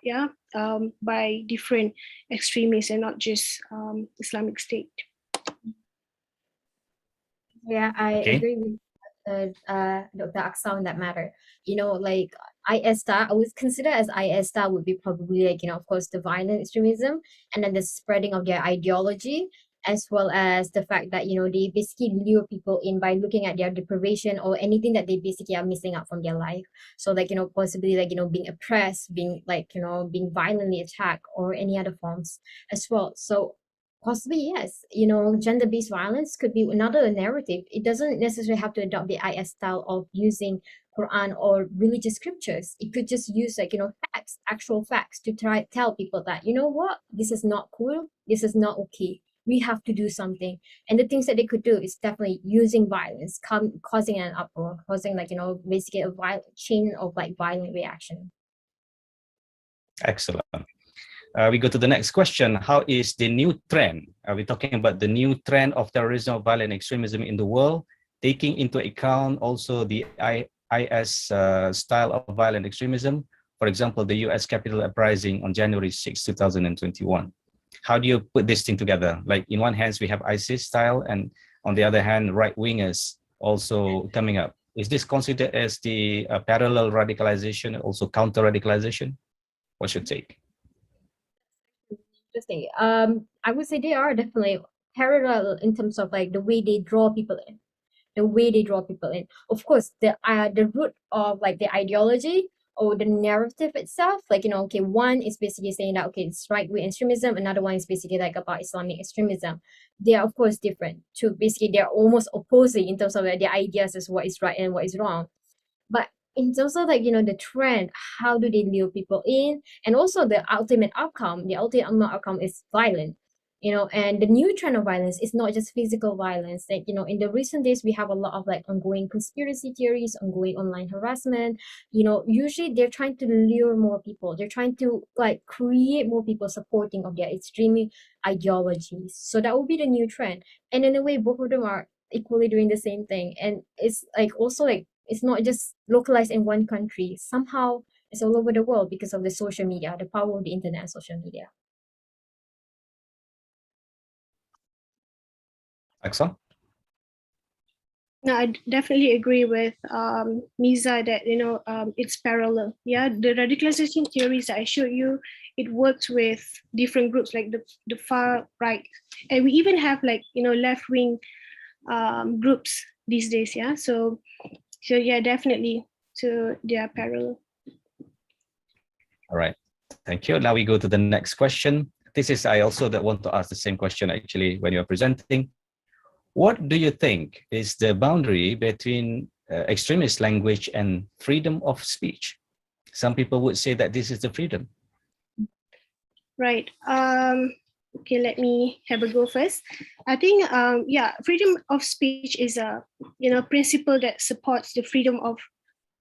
by different extremists and not just Islamic State. Yeah, I agree with Dr. Aksa on that matter. Like IS style, I would consider as IS style would be probably like, of course, the violent extremism, and then the spreading of their ideology, as well as the fact that, you know, they basically lure people in by looking at their deprivation or anything that they basically are missing out from their life. So like, you know, possibly like, you know, being oppressed, being like, you know, being violently attacked or any other forms as well. So possibly, yes, you know, gender-based violence could be another narrative. It doesn't necessarily have to adopt the IS style of using Quran or religious scriptures. It could just use like, you know, facts, actual facts to try tell people that, you know what, this is not cool, this is not okay. We have to do something. And the things that they could do is definitely using violence, causing an uproar, causing like, you know, basically a violent chain of like violent reaction. Excellent. We go to the next question. How is the new trend? Are we talking about the new trend of terrorism or violent extremism in the world, taking into account also the IS style of violent extremism? For example, the US Capitol uprising on January 6, 2021. How do you put this thing together? Like in one hand, we have ISIS style, and on the other hand, right-wingers also coming up. Is this considered as the parallel radicalization, also counter-radicalization? What's your take? Interesting. I would say they are definitely parallel in terms of like the way they draw people in. The way they draw people in. Of course, the root of like the ideology or the narrative itself, like, you know, okay, one is basically saying that, okay, it's right-wing extremism, another one is basically like about Islamic extremism. They are, of course, different. To basically, they're almost opposing in terms of like, their ideas as what is right and what is wrong. But in terms of like, you know, the trend, how do they lure people in? And also the ultimate outcome is violent. You know, and the new trend of violence is not just physical violence. Like, you know, in the recent days, we have a lot of like ongoing conspiracy theories, ongoing online harassment. You know, usually they're trying to lure more people. They're trying to like create more people supporting of their extreme ideologies. So that will be the new trend. And in a way, both of them are equally doing the same thing. And it's like also like, it's not just localized in one country. Somehow it's all over the world because of the social media, the power of the internet and social media. Axel? No, I definitely agree with Miza that, you know, it's parallel. Yeah, the radicalization theories that I showed you, it works with different groups like the far right, and we even have like, you know, left wing groups these days. Yeah, so yeah, definitely. So they are parallel. All right, thank you. Now we go to the next question. This is, I also want to ask the same question actually when you're presenting. What do you think is the boundary between extremist language and freedom of speech? Some people would say that this is the freedom. Right. Okay, let me have a go first. I think, yeah, freedom of speech is a, you know, principle that supports the freedom of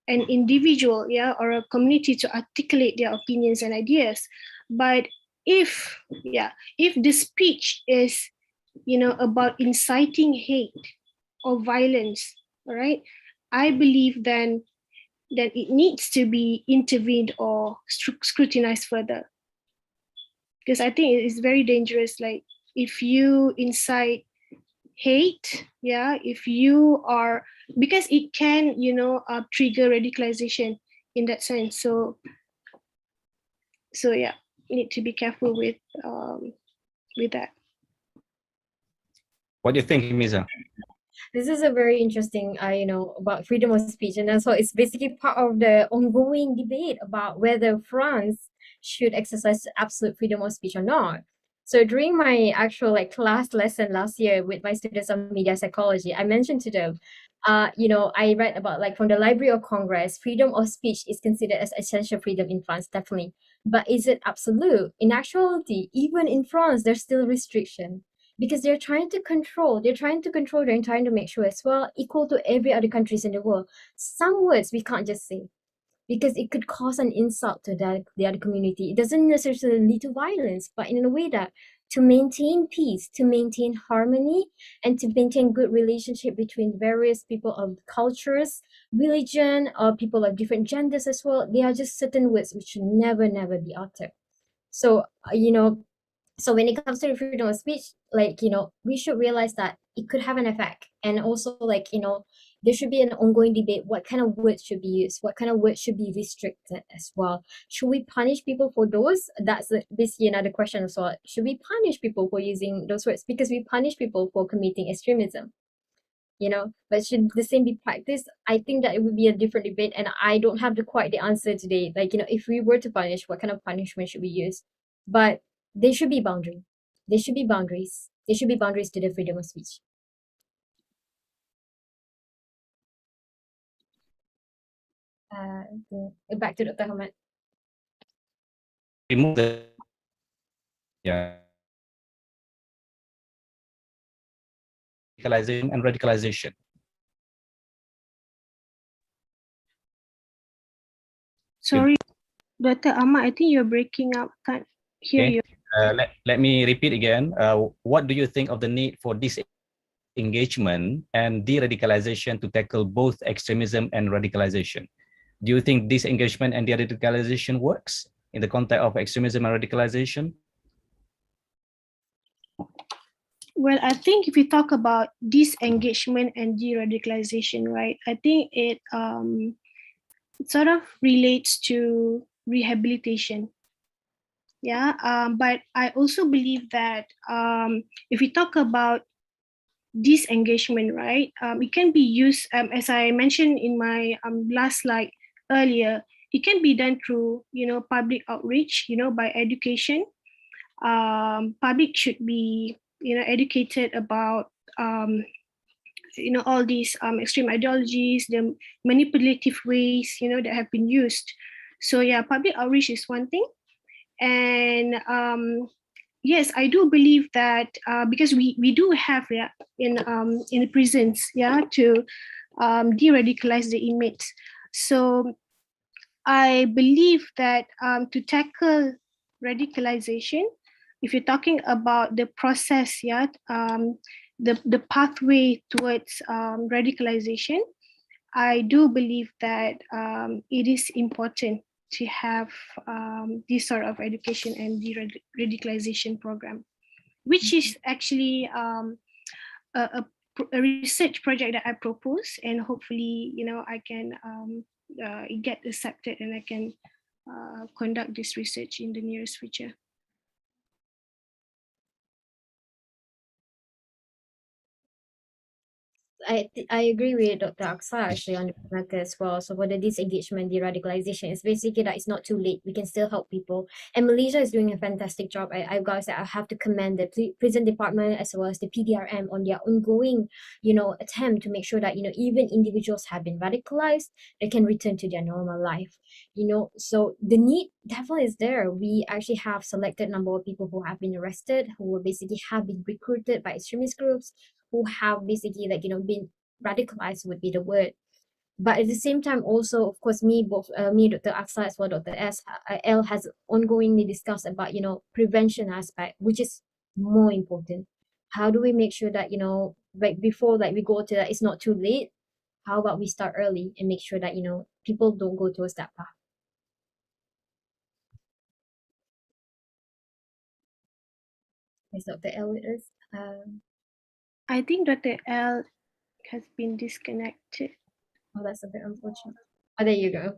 an individual, yeah, or a community to articulate their opinions and ideas. But if the speech is, you know, about inciting hate or violence, all right, I believe then that it needs to be intervened or scrutinized further. Because I think it is very dangerous. Like if you incite hate, yeah, if you are, because it can, you know, trigger radicalization in that sense. So yeah, you need to be careful with that. What do you think, Miza? This is a very interesting, you know, about freedom of speech. And so it's basically part of the ongoing debate about whether France should exercise absolute freedom of speech or not. So during my actual like class lesson last year with my students of media psychology, I mentioned to them, you know, I read about like from the Library of Congress, freedom of speech is considered as essential freedom in France, definitely. But is it absolute? In actuality, even in France, there's still restriction. Because they're trying to control, they're trying to make sure as well, equal to every other countries in the world. Some words we can't just say because it could cause an insult to the other community. It doesn't necessarily lead to violence, but in a way that to maintain peace, to maintain harmony, and to maintain good relationship between various people of cultures, religion, or people of different genders as well, there are just certain words which should never be uttered. So, you know, so when it comes to freedom of speech, like, you know, we should realize that it could have an effect. And also, like, there should be an ongoing debate. What kind of words should be used? What kind of words should be restricted as well? Should we punish people for those? That's basically another question as well. Should we punish people for using those words? Because we punish people for committing extremism, but should the same be practiced? I think that it would be a different debate, and I don't have quite the answer today. Like, if we were to punish, what kind of punishment should we use? But there should be boundary. There should be boundaries. There should be boundaries to the freedom of speech. Back to Dr. Ahmad. Remove the radicalization and radicalization. Sorry, Dr. Ahmad, I think you're breaking up. Can't hear you. Let me repeat again. What do you think of the need for disengagement and de-radicalization to tackle both extremism and radicalization? Do you think disengagement and de-radicalization works in the context of extremism and radicalization? Well, I think if we talk about disengagement and de-radicalization, right, I think it sort of relates to rehabilitation. Yeah, but I also believe that if we talk about disengagement, right, it can be used, as I mentioned in my last slide earlier, it can be done through, public outreach, by education. Public should be, educated about, all these extreme ideologies, the manipulative ways, that have been used. So yeah, public outreach is one thing. And yes, I do believe that because we do have in the prisons, to de-radicalize the inmates. So I believe that to tackle radicalization, if you're talking about the process, the pathway towards radicalization, I do believe that it is important to have this sort of education and de-radicalization program, which is actually a research project that I propose, and hopefully, I can get accepted and I can conduct this research in the nearest future. I agree with Dr. Aksa actually on the matter as well. So for the disengagement, de-radicalization, it's basically that it's not too late. We can still help people. And Malaysia is doing a fantastic job. I've got to say, I have to commend the prison department as well as the PDRM on their ongoing, attempt to make sure that, even individuals have been radicalized, they can return to their normal life. So the need definitely is there. We actually have selected number of people who have been arrested, who will basically have been recruited by extremist groups, who have basically been radicalized would be the word. But at the same time, also, of course, me, Dr. Aksa as well, Dr. L has ongoingly discussed about, prevention aspect, which is more important. How do we make sure that, before we go to that, it's not too late? How about we start early and make sure that, people don't go towards that path? Is Dr. L with us? I think Dr. L has been disconnected. Oh, that's a bit unfortunate. Oh, there you go.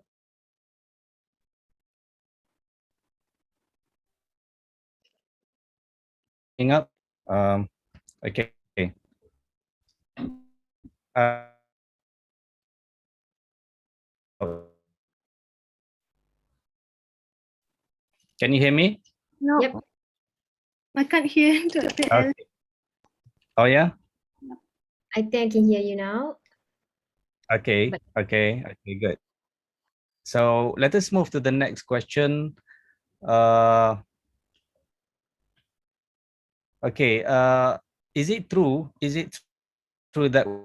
Up. Okay. Can you hear me? No, Yep. I can't hear Dr. L. Okay. Oh yeah. I think I can hear you now. Okay. Okay. Good. So let us move to the next question. Okay. Is it true that we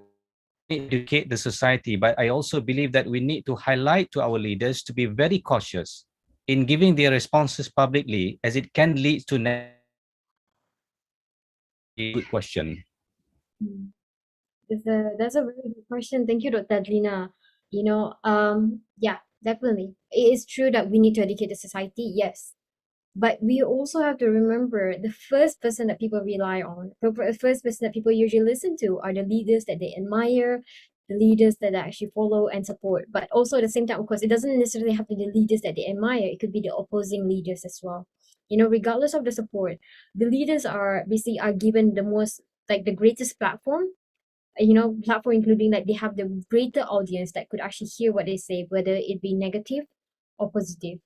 need to educate the society, but I also believe that we need to highlight to our leaders to be very cautious in giving their responses publicly, as it can lead to good question. That's a very good question. Thank you, Dr. Adrina. Yeah, definitely. It is true that we need to educate the society, yes. But we also have to remember the first person that people rely on, the first person that people usually listen to are the leaders that they admire, the leaders that they actually follow and support. But also at the same time, of course, it doesn't necessarily have to be the leaders that they admire. It could be the opposing leaders as well. You know, regardless of the support, the leaders are basically are given the most, like the greatest platform, you know, platform including like they have the greater audience that could actually hear what they say, whether it be negative or positive.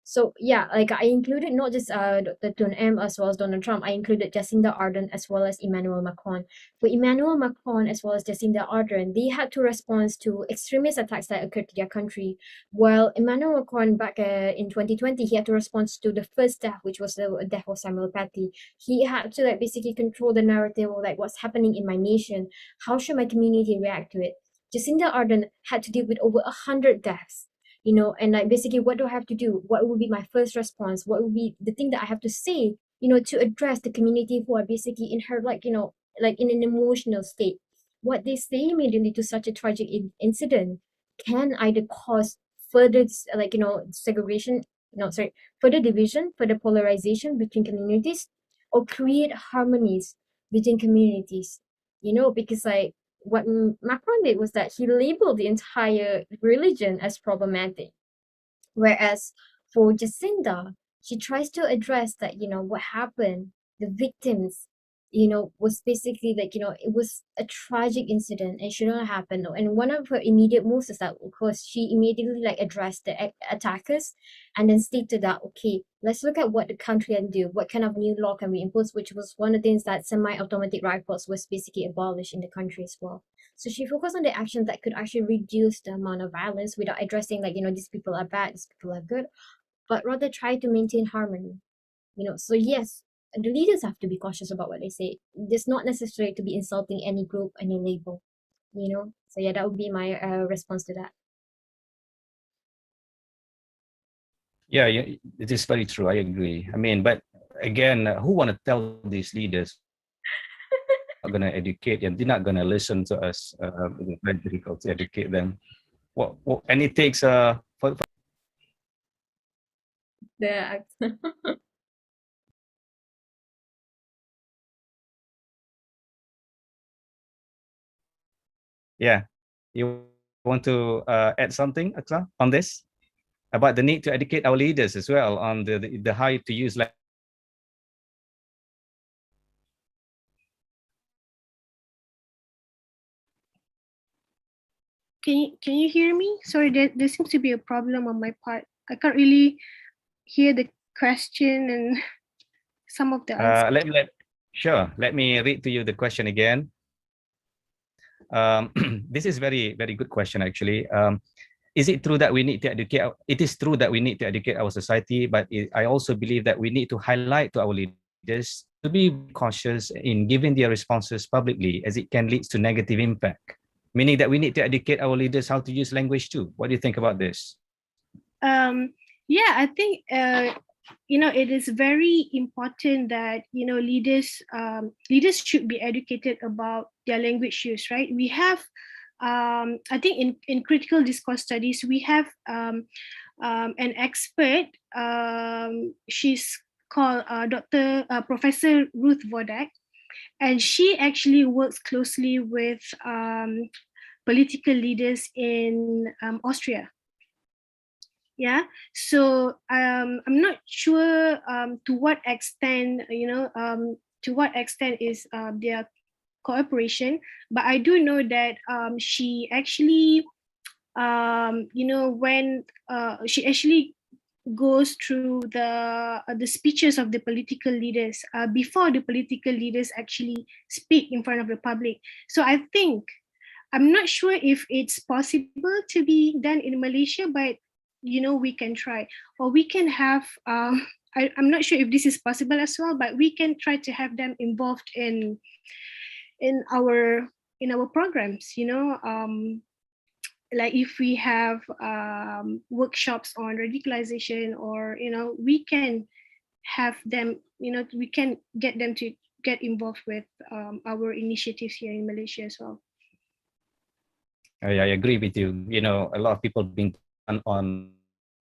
So yeah, like I included not just Dr. Tun M as well as Donald Trump, I included Jacinda Ardern as well as Emmanuel Macron. For Emmanuel Macron as well as Jacinda Ardern, they had to respond to extremist attacks that occurred to their country, while Emmanuel Macron back in 2020, he had to respond to the first death, which was the death of Samuel Paty. He had to like basically control the narrative of like what's happening in my nation, how should my community react to it. Jacinda Ardern had to deal with over 100 deaths, you know, and like basically what do I have to do? What would be my first response? What would be the thing that I have to say, you know, to address the community who are basically in her, like, you know, like in an emotional state? What they say immediately to such a tragic incident can either cause further, like, you know, segregation, no, sorry, further division, further polarization between communities, or create harmonies between communities, you know, because like what Macron did was that he labeled the entire religion as problematic. Whereas for Jacinda, she tries to address that, you know, what happened, the victims, you know, was basically like, you know, it was a tragic incident. It shouldn't happen. And one of her immediate moves is that, of course, she immediately like addressed the attackers and then stated that, okay, let's look at what the country can do. What kind of new law can we impose? Which was one of the things that semi-automatic rifles was basically abolished in the country as well. So she focused on the actions that could actually reduce the amount of violence without addressing like, you know, these people are bad, these people are good, but rather try to maintain harmony. You know, so yes, the leaders have to be cautious about what they say. It's not necessary to be insulting any group, any label, you know. So yeah, that would be my response to that. Yeah, it is very true. I agree. I mean, but again, who want to tell these leaders are going to educate and they're not going to listen to us? It's very difficult to educate them. And it takes for The yeah. You want to add something, Aksa, on this about the need to educate our leaders as well on the how to use like. Can you hear me? Sorry, there seems to be a problem on my part. I can't really hear the question and some of the answers. Let me read to you the question again. This is very good question actually. Is it true that we need to educate? It is true that we need to educate our society, but I also believe that we need to highlight to our leaders to be cautious in giving their responses publicly, as it can lead to negative impact. Meaning that we need to educate our leaders how to use language too. What do you think about this? Yeah, I think you know, it is very important that, you know, leaders should be educated about their language use, right? We have I think in critical discourse studies we have an expert. She's called Professor Ruth Vodak, and she actually works closely with political leaders in Austria. Yeah, so I'm not sure to what extent, you know, to what extent is their cooperation, but I do know that she actually you know, when she actually goes through the speeches of the political leaders before the political leaders actually speak in front of the public. So I think, I'm not sure if it's possible to be done in Malaysia, but you know, we can try, or we can have I'm not sure if this is possible as well, but we can try to have them involved in our programs, you know, like if we have workshops on radicalization, or you know, we can have them, you know, we can get them to get involved with our initiatives here in Malaysia as well. I agree with you. You know, a lot of people being on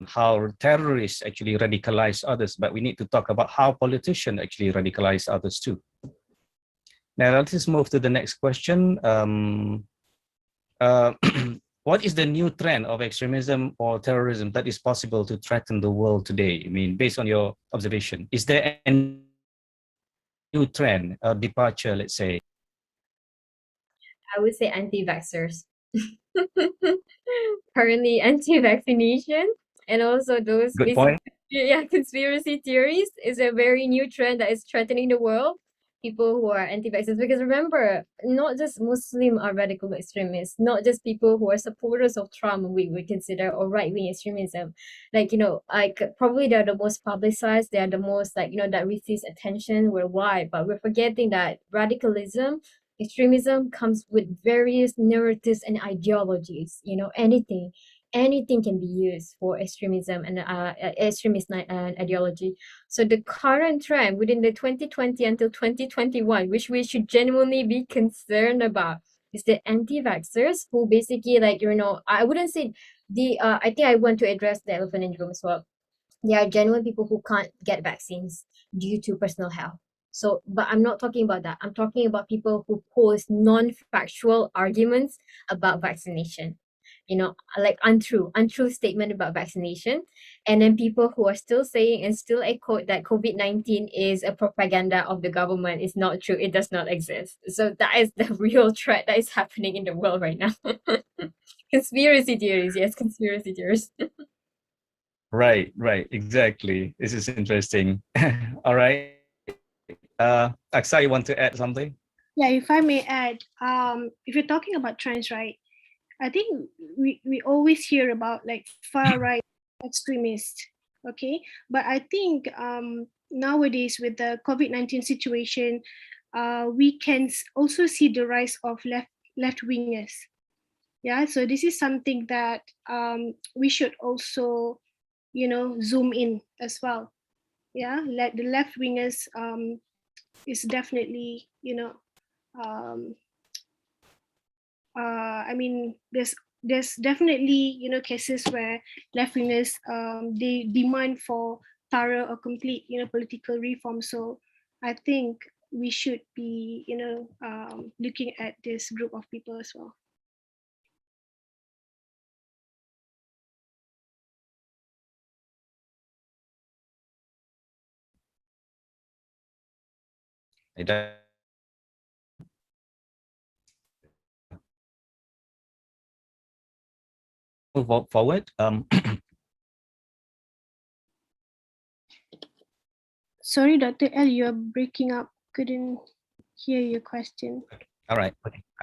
how terrorists actually radicalize others, but we need to talk about how politicians actually radicalize others too. Now let's move to the next question. What is the new trend of extremism or terrorism that is possible to threaten the world today? I mean, based on your observation, is there any new trend or departure, let's say? I would say anti-vaxxers. Currently, anti-vaccination and also those Good point. conspiracy theories is a very new trend that is threatening the world. People who are anti-vaxxers, because remember, not just Muslim are radical extremists, not just people who are supporters of Trump we would consider or right-wing extremism. Like, like probably they're the most publicized, they're the most that receives attention worldwide, but we're forgetting that radicalism, extremism comes with various narratives and ideologies. Anything can be used for extremism and extremist ideology. So the current trend within the 2020 until 2021, which we should genuinely be concerned about, is the anti-vaxxers who basically I wouldn't say I think I want to address the elephant in the room as well. There are genuine people who can't get vaccines due to personal health. So, but I'm not talking about that. I'm talking about people who pose non-factual arguments about vaccination. Like untrue statement about vaccination. And then people who are still saying and still echo that COVID-19 is a propaganda of the government. It's not true. It does not exist. So that is the real threat that is happening in the world right now. Conspiracy theories. Yes, conspiracy theories. Right, exactly. This is interesting. All right. Aksa, you want to add something? Yeah, if I may add, if you're talking about trends, right? I think we always hear about like far right extremists, okay? But I think nowadays with the COVID-19 situation, we can also see the rise of left wingers. Yeah, so this is something that we should also, zoom in as well. Yeah, the left wingers is definitely, um, I mean, there's definitely cases where left wingers they demand for thorough or complete political reform. So I think we should be looking at this group of people as well. Move forward. Sorry, Dr. L, you're breaking up. Couldn't hear your question. All right.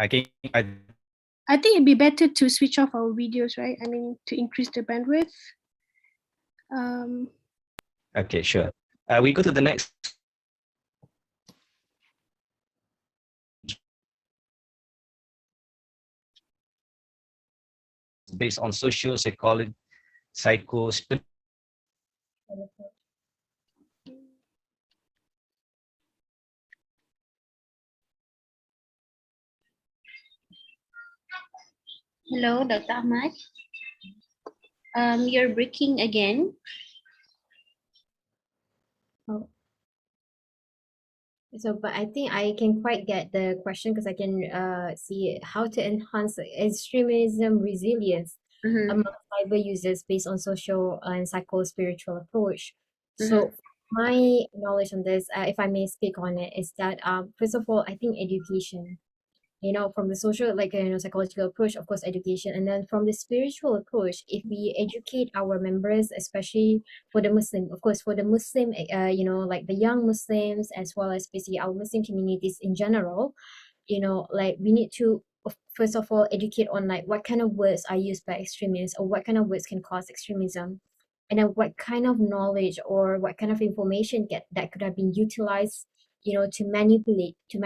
Okay. I think it'd be better to switch off our videos, right? I mean, to increase the bandwidth. Okay, sure. We go to the next. Based on social psychology, Hello, Dr. Ahmad. You're breaking again. Oh. So, but I think I can quite get the question because I can see how to enhance extremism resilience among cyber users based on social and psycho-spiritual approach. So my knowledge on this, if I may speak on it, is that first of all, I think education, from the social, psychological approach, of course, education. And then from the spiritual approach, if we educate our members, especially for the Muslim, of course, for the Muslim, like the young Muslims, as well as basically our Muslim communities in general, like we need to, first of all, educate on like what kind of words are used by extremists or what kind of words can cause extremism. And then what kind of knowledge or what kind of information that could have been utilized to manipulate the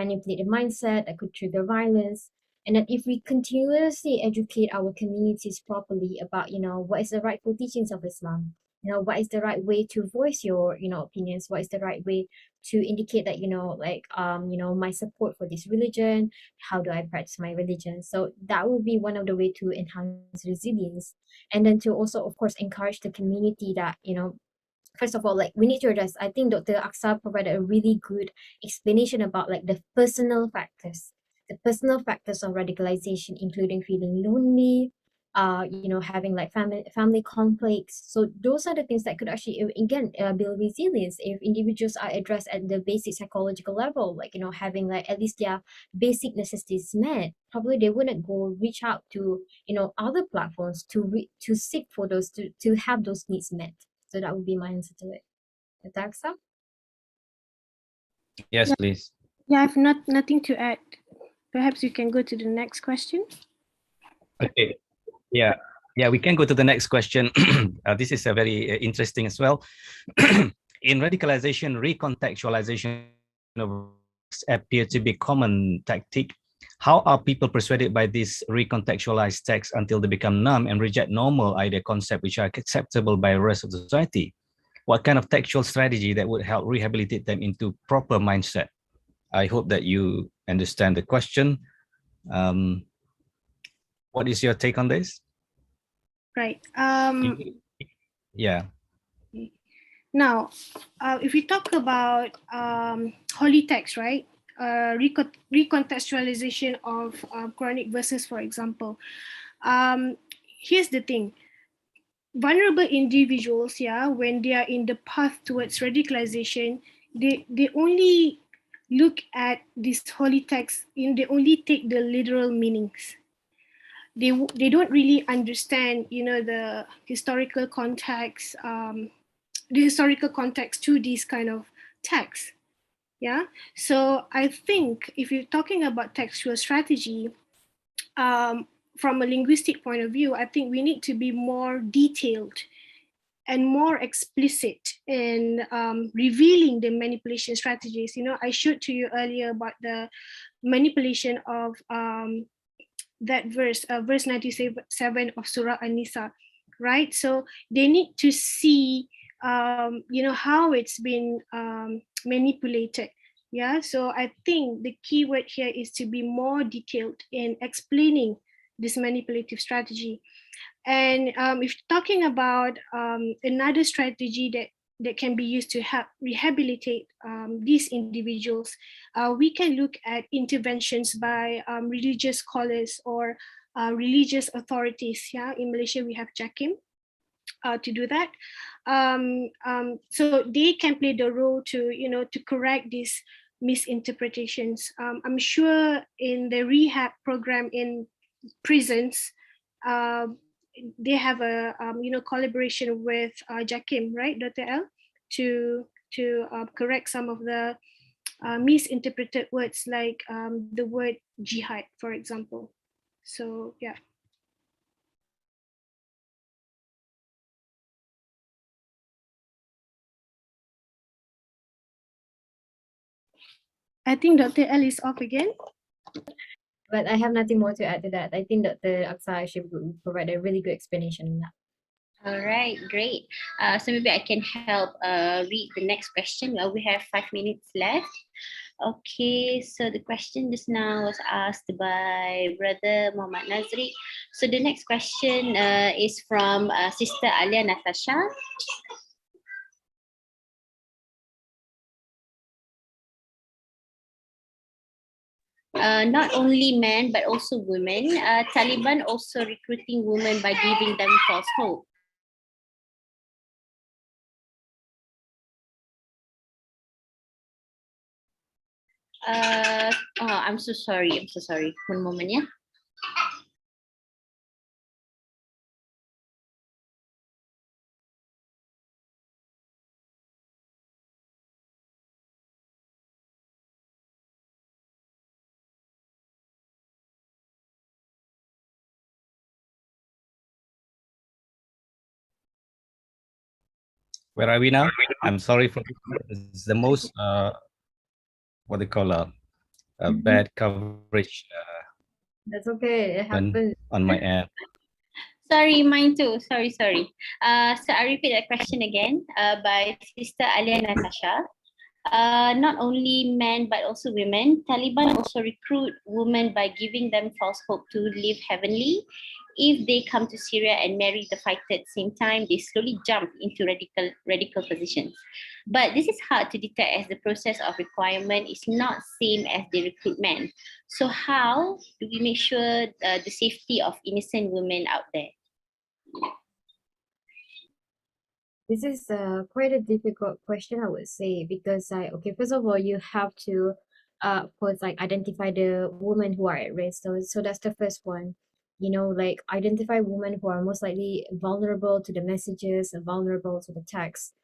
mindset that could trigger violence. And that if we continuously educate our communities properly about what is the rightful teachings of Islam, what is the right way to voice your, opinions? What is the right way to indicate that, my support for this religion? How do I practice my religion? So that will be one of the way to enhance resilience. And then to also, of course, encourage the community that, first of all, like we need to address, I think Dr. Aksa provided a really good explanation about like the personal factors of radicalization, including feeling lonely, having like family conflicts. So those are the things that could actually, again, build resilience if individuals are addressed at the basic psychological level, like, having like at least their basic necessities met. Probably they wouldn't go reach out to, other platforms to seek for those, to have those needs met. So that would be my answer to it. Dr. Aksa? Yes, please. Yeah, I have nothing to add. Perhaps you can go to the next question. Okay. Yeah. Yeah, we can go to the next question. This is a very interesting as well. In radicalization, recontextualization of appear to be common tactic. How are people persuaded by this recontextualized text until they become numb and reject normal idea concept which are acceptable by the rest of the society? What kind of textual strategy that would help rehabilitate them into proper mindset? I hope that you understand the question. What is your take on this? Right. Yeah. Now, if we talk about holy text, right? Recontextualization of Quranic verses, for example. Here's the thing. Vulnerable individuals, when they are in the path towards radicalization, they only look at this holy text and they only take the literal meanings. They don't really understand, the historical context, to these kind of texts. Yeah. So I think if you're talking about textual strategy, from a linguistic point of view, I think we need to be more detailed and more explicit in revealing the manipulation strategies. I showed to you earlier about the manipulation of that verse 97 of Surah An-Nisa, right? So they need to see, how it's been manipulated. Yeah, so I think the key word here is to be more detailed in explaining this manipulative strategy. And if talking about another strategy that can be used to help rehabilitate these individuals, we can look at interventions by religious scholars or religious authorities. Yeah, in Malaysia we have JAKIM to do that. So they can play the role to to correct these misinterpretations. I'm sure in the rehab program in prisons, they have a collaboration with JAKIM, right, Dr. L, to correct some of the misinterpreted words like the word jihad, for example. So yeah. I think Dr. L is off again. But I have nothing more to add to that. I think Dr. Aksa actually provided a really good explanation on that. All right, great. So maybe I can help read the next question. Well, we have 5 minutes left. Okay, so the question just now was asked by Brother Muhammad Nazri. So the next question is from Sister Alia Natasha. Not only men, but also women. Taliban also recruiting women by giving them false hope. I'm so sorry. One moment, yeah. Where are we now? I'm sorry for it's the most what they call a bad coverage That's okay. It happens. on my end. Sorry, mine too. Sorry. So I repeat that question again by Sister Alia Natasha. Not only men but also women, Taliban also recruit women by giving them false hope to live heavenly. If they come to Syria and marry the fighter at the same time, they slowly jump into radical positions. But this is hard to detect as the process of requirement is not same as the recruitment. So how do we make sure the safety of innocent women out there? This is quite a difficult question, I would say, because okay, first of all, you have to of course like identify the women who are at risk. So that's the first one. You know, like identify women who are most likely vulnerable to the messages and vulnerable to the text.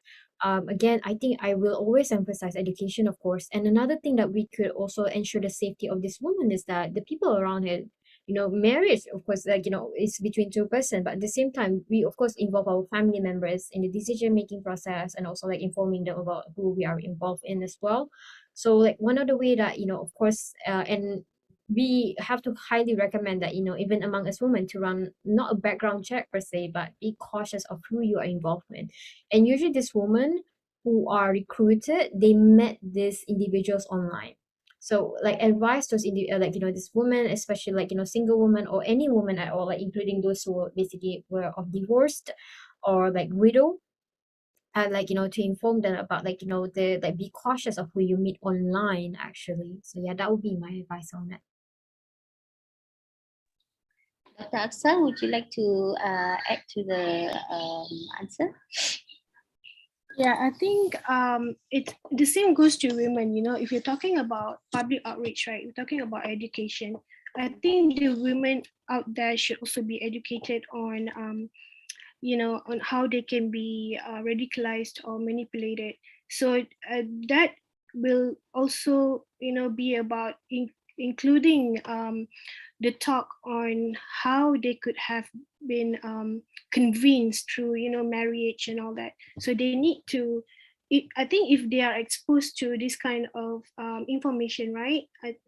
Again, I think I will always emphasize education, of course. And another thing that we could also ensure the safety of this woman is that the people around her, you know, marriage, of course, like, you know, is between two person, but at the same time, we of course involve our family members in the decision making process and also like informing them about who we are involved in as well. So like one of the way that, you know, of course, and we have to highly recommend that, you know, even among us women to run not a background check per se, but be cautious of who you are involved with. And usually these women who are recruited, they met these individuals online. So like advise those like, you know, this woman, especially like, you know, single woman or any woman at all, like including those who basically were of divorced or like widow, and like, you know, to inform them about like, you know, the like be cautious of who you meet online actually. So yeah, that would be my advice on that. Dr. Aksa, would you like to add to the answer? Yeah, I think it the same goes to women. You know, if you're talking about public outreach, right? We're talking about education. I think the women out there should also be educated on, you know, on how they can be radicalized or manipulated. So that will also, you know, be about including the talk on how they could have been convinced through, you know, marriage and all that. So they need to, I think if they are exposed to this kind of information, right,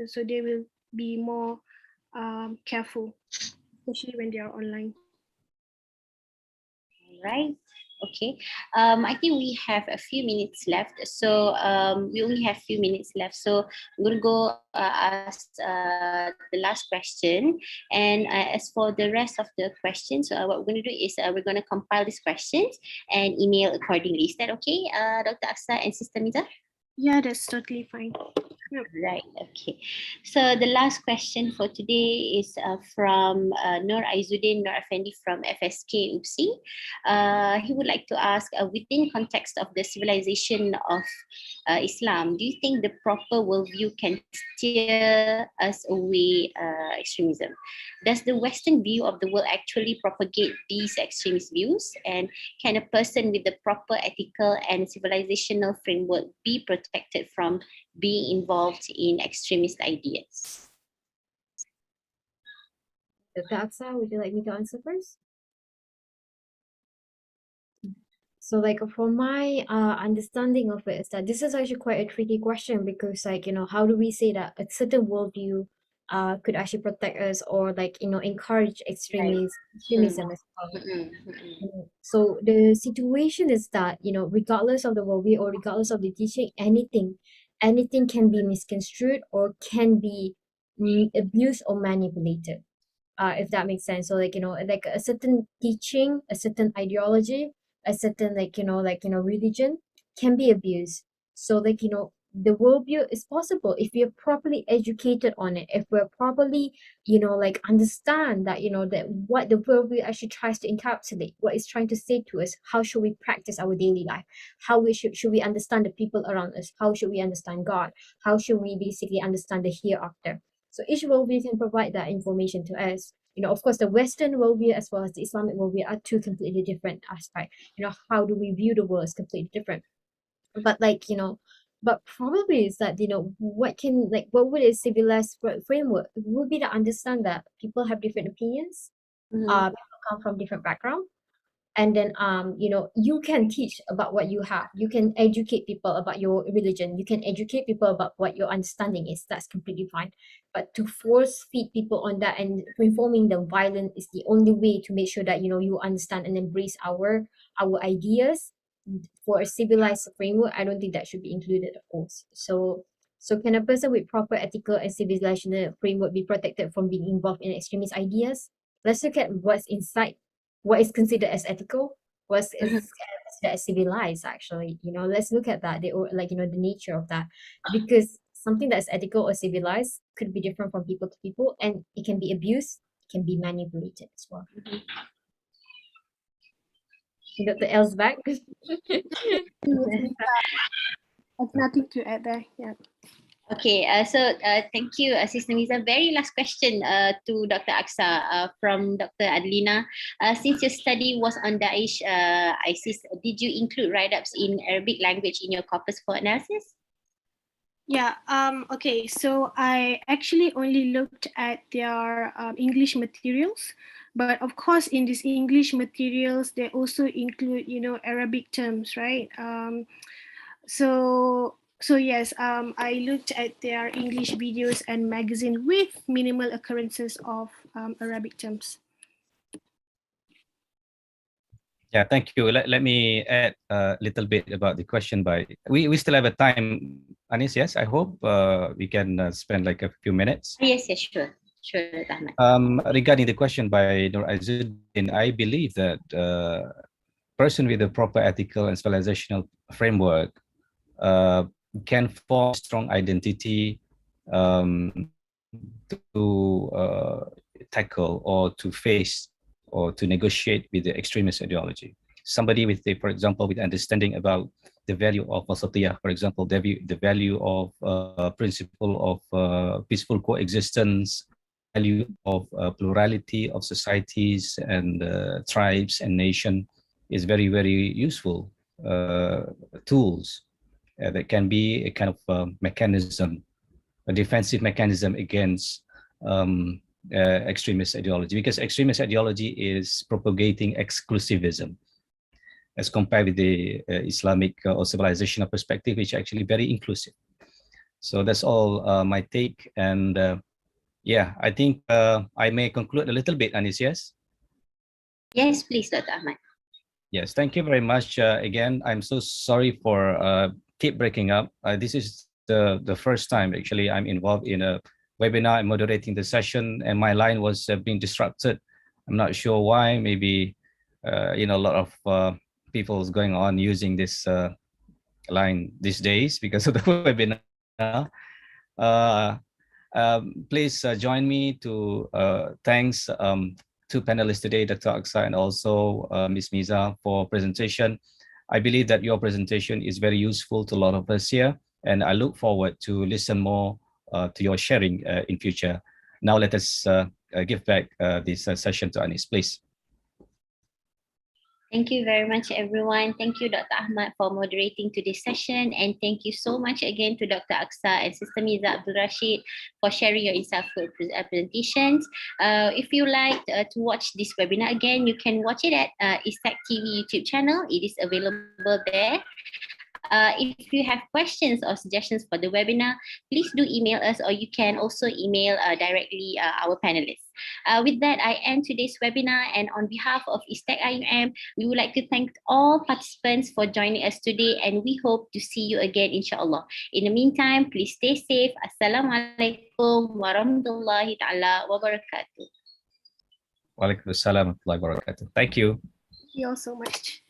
so they will be more careful, especially when they are online. Right. Okay. I think we have a few minutes left. So we only have a few minutes left. So I'm going to go ask the last question. And as for the rest of the questions, what we're going to do is we're going to compile these questions and email accordingly. Is that okay, Dr. Aksa and Sister Miza? Yeah, that's totally fine. Right. Okay. So the last question for today is from Nur Aizuddin Nur Effendi from FSK UPSI. He would like to ask, within context of the civilization of Islam, do you think the proper worldview can steer us away extremism? Does the Western view of the world actually propagate these extremist views? And can a person with the proper ethical and civilizational framework be protected from being involved in extremist ideas? Dr. Aksa, would you like me to answer first? So like from my understanding of it is that this is actually quite a tricky question because like, you know, how do we say that a certain worldview could actually protect us or like, you know, encourage extremism as well. So the situation is that, you know, regardless of the worldview or regardless of the teaching, anything can be misconstrued or can be abused or manipulated. If that makes sense. So like, you know, like a certain teaching, a certain ideology, a certain like, you know, religion can be abused. So like, you know, the worldview is possible if we are properly educated on it, if we're properly, you know, like understand that, you know, that what the worldview actually tries to encapsulate, what it's trying to say to us, how should we practice our daily life, how we should we understand the people around us, how should we understand God, how should we basically understand the hereafter. So each worldview can provide that information to us. You know, of course, the Western worldview as well as the Islamic worldview are two completely different aspects. You know, how do we view the world is completely different. But like, you know, but probably is that, you know, what would a civilized framework would be to understand that people have different opinions, people come from different backgrounds, And then you know, you can teach about what you have, you can educate people about your religion, you can educate people about what your understanding is. That's completely fine. But to force feed people on that and informing them violence is the only way to make sure that, you know, you understand and embrace our ideas for a civilized framework, I don't think that should be included, of course. So can a person with proper ethical and civilizational framework be protected from being involved in extremist ideas? Let's look at what's inside, what is considered as ethical, what's is considered as civilized, actually. You know, let's look at that, like, you know, the nature of that. Because something that's ethical or civilized could be different from people to people, and it can be abused, it can be manipulated as well. Dr. L's back. I've nothing to add there. Yeah. Okay, thank you, Sister Miza. Very last question to Dr. Aksa from Dr. Adlina. Since your study was on Daesh, ISIS, did you include write-ups in Arabic language in your corpus for analysis? Yeah, okay, so I actually only looked at their English materials, but of course in these English materials, they also include, you know, Arabic terms, right? So yes, I looked at their English videos and magazine with minimal occurrences of Arabic terms. Yeah, thank you. Let me add a little bit about the question by, we still have a time, Anis, yes? I hope we can spend like a few minutes. Yes, sure. Sure, Ahmad. Regarding the question by Nur Azuddin, I believe that person with a proper ethical and civilizational framework can form strong identity to tackle or to face or to negotiate with the extremist ideology. Somebody with, for example, with understanding about the value of wasatiyah, for example, the value of principle of peaceful coexistence, value of plurality of societies and tribes and nation is very, very useful tools that can be a kind of mechanism, a defensive mechanism against extremist ideology, because extremist ideology is propagating exclusivism as compared with the Islamic or civilizational perspective, which is actually very inclusive. So that's all my take. And yeah, I think I may conclude a little bit, Anis, yes? Yes, please, Dr. Ahmad. Yes, thank you very much. Again, I'm so sorry for keep breaking up. This is the first time actually I'm involved in a webinar. I'm moderating the session and my line was being disrupted. I'm not sure why. Maybe you know, a lot of people is going on using this line these days because of the webinar. Please join me to thanks two panelists today, Dr. Aksa and also Ms. Miza for presentation. I believe that your presentation is very useful to a lot of us here, and I look forward to listen more to your sharing in future. Now let us give back this session to Anis, please. Thank you very much, everyone. Thank you, Dr. Ahmad, for moderating today's session. And thank you so much again to Dr. Aksa and Sister Miza Abdul Rashid for sharing your insightful presentations. If you like to watch this webinar again, you can watch it at ISTAC TV YouTube channel. It is available there. If you have questions or suggestions for the webinar, please do email us, or you can also email directly our panelists. With that, I end today's webinar, and on behalf of ISTAC IUM, we would like to thank all participants for joining us today, and we hope to see you again, inshallah. In the meantime, please stay safe. Assalamualaikum warahmatullahi ta'ala wabarakatuh. Waalaikumsalam warahmatullahi wabarakatuh. Thank you. Thank you all so much.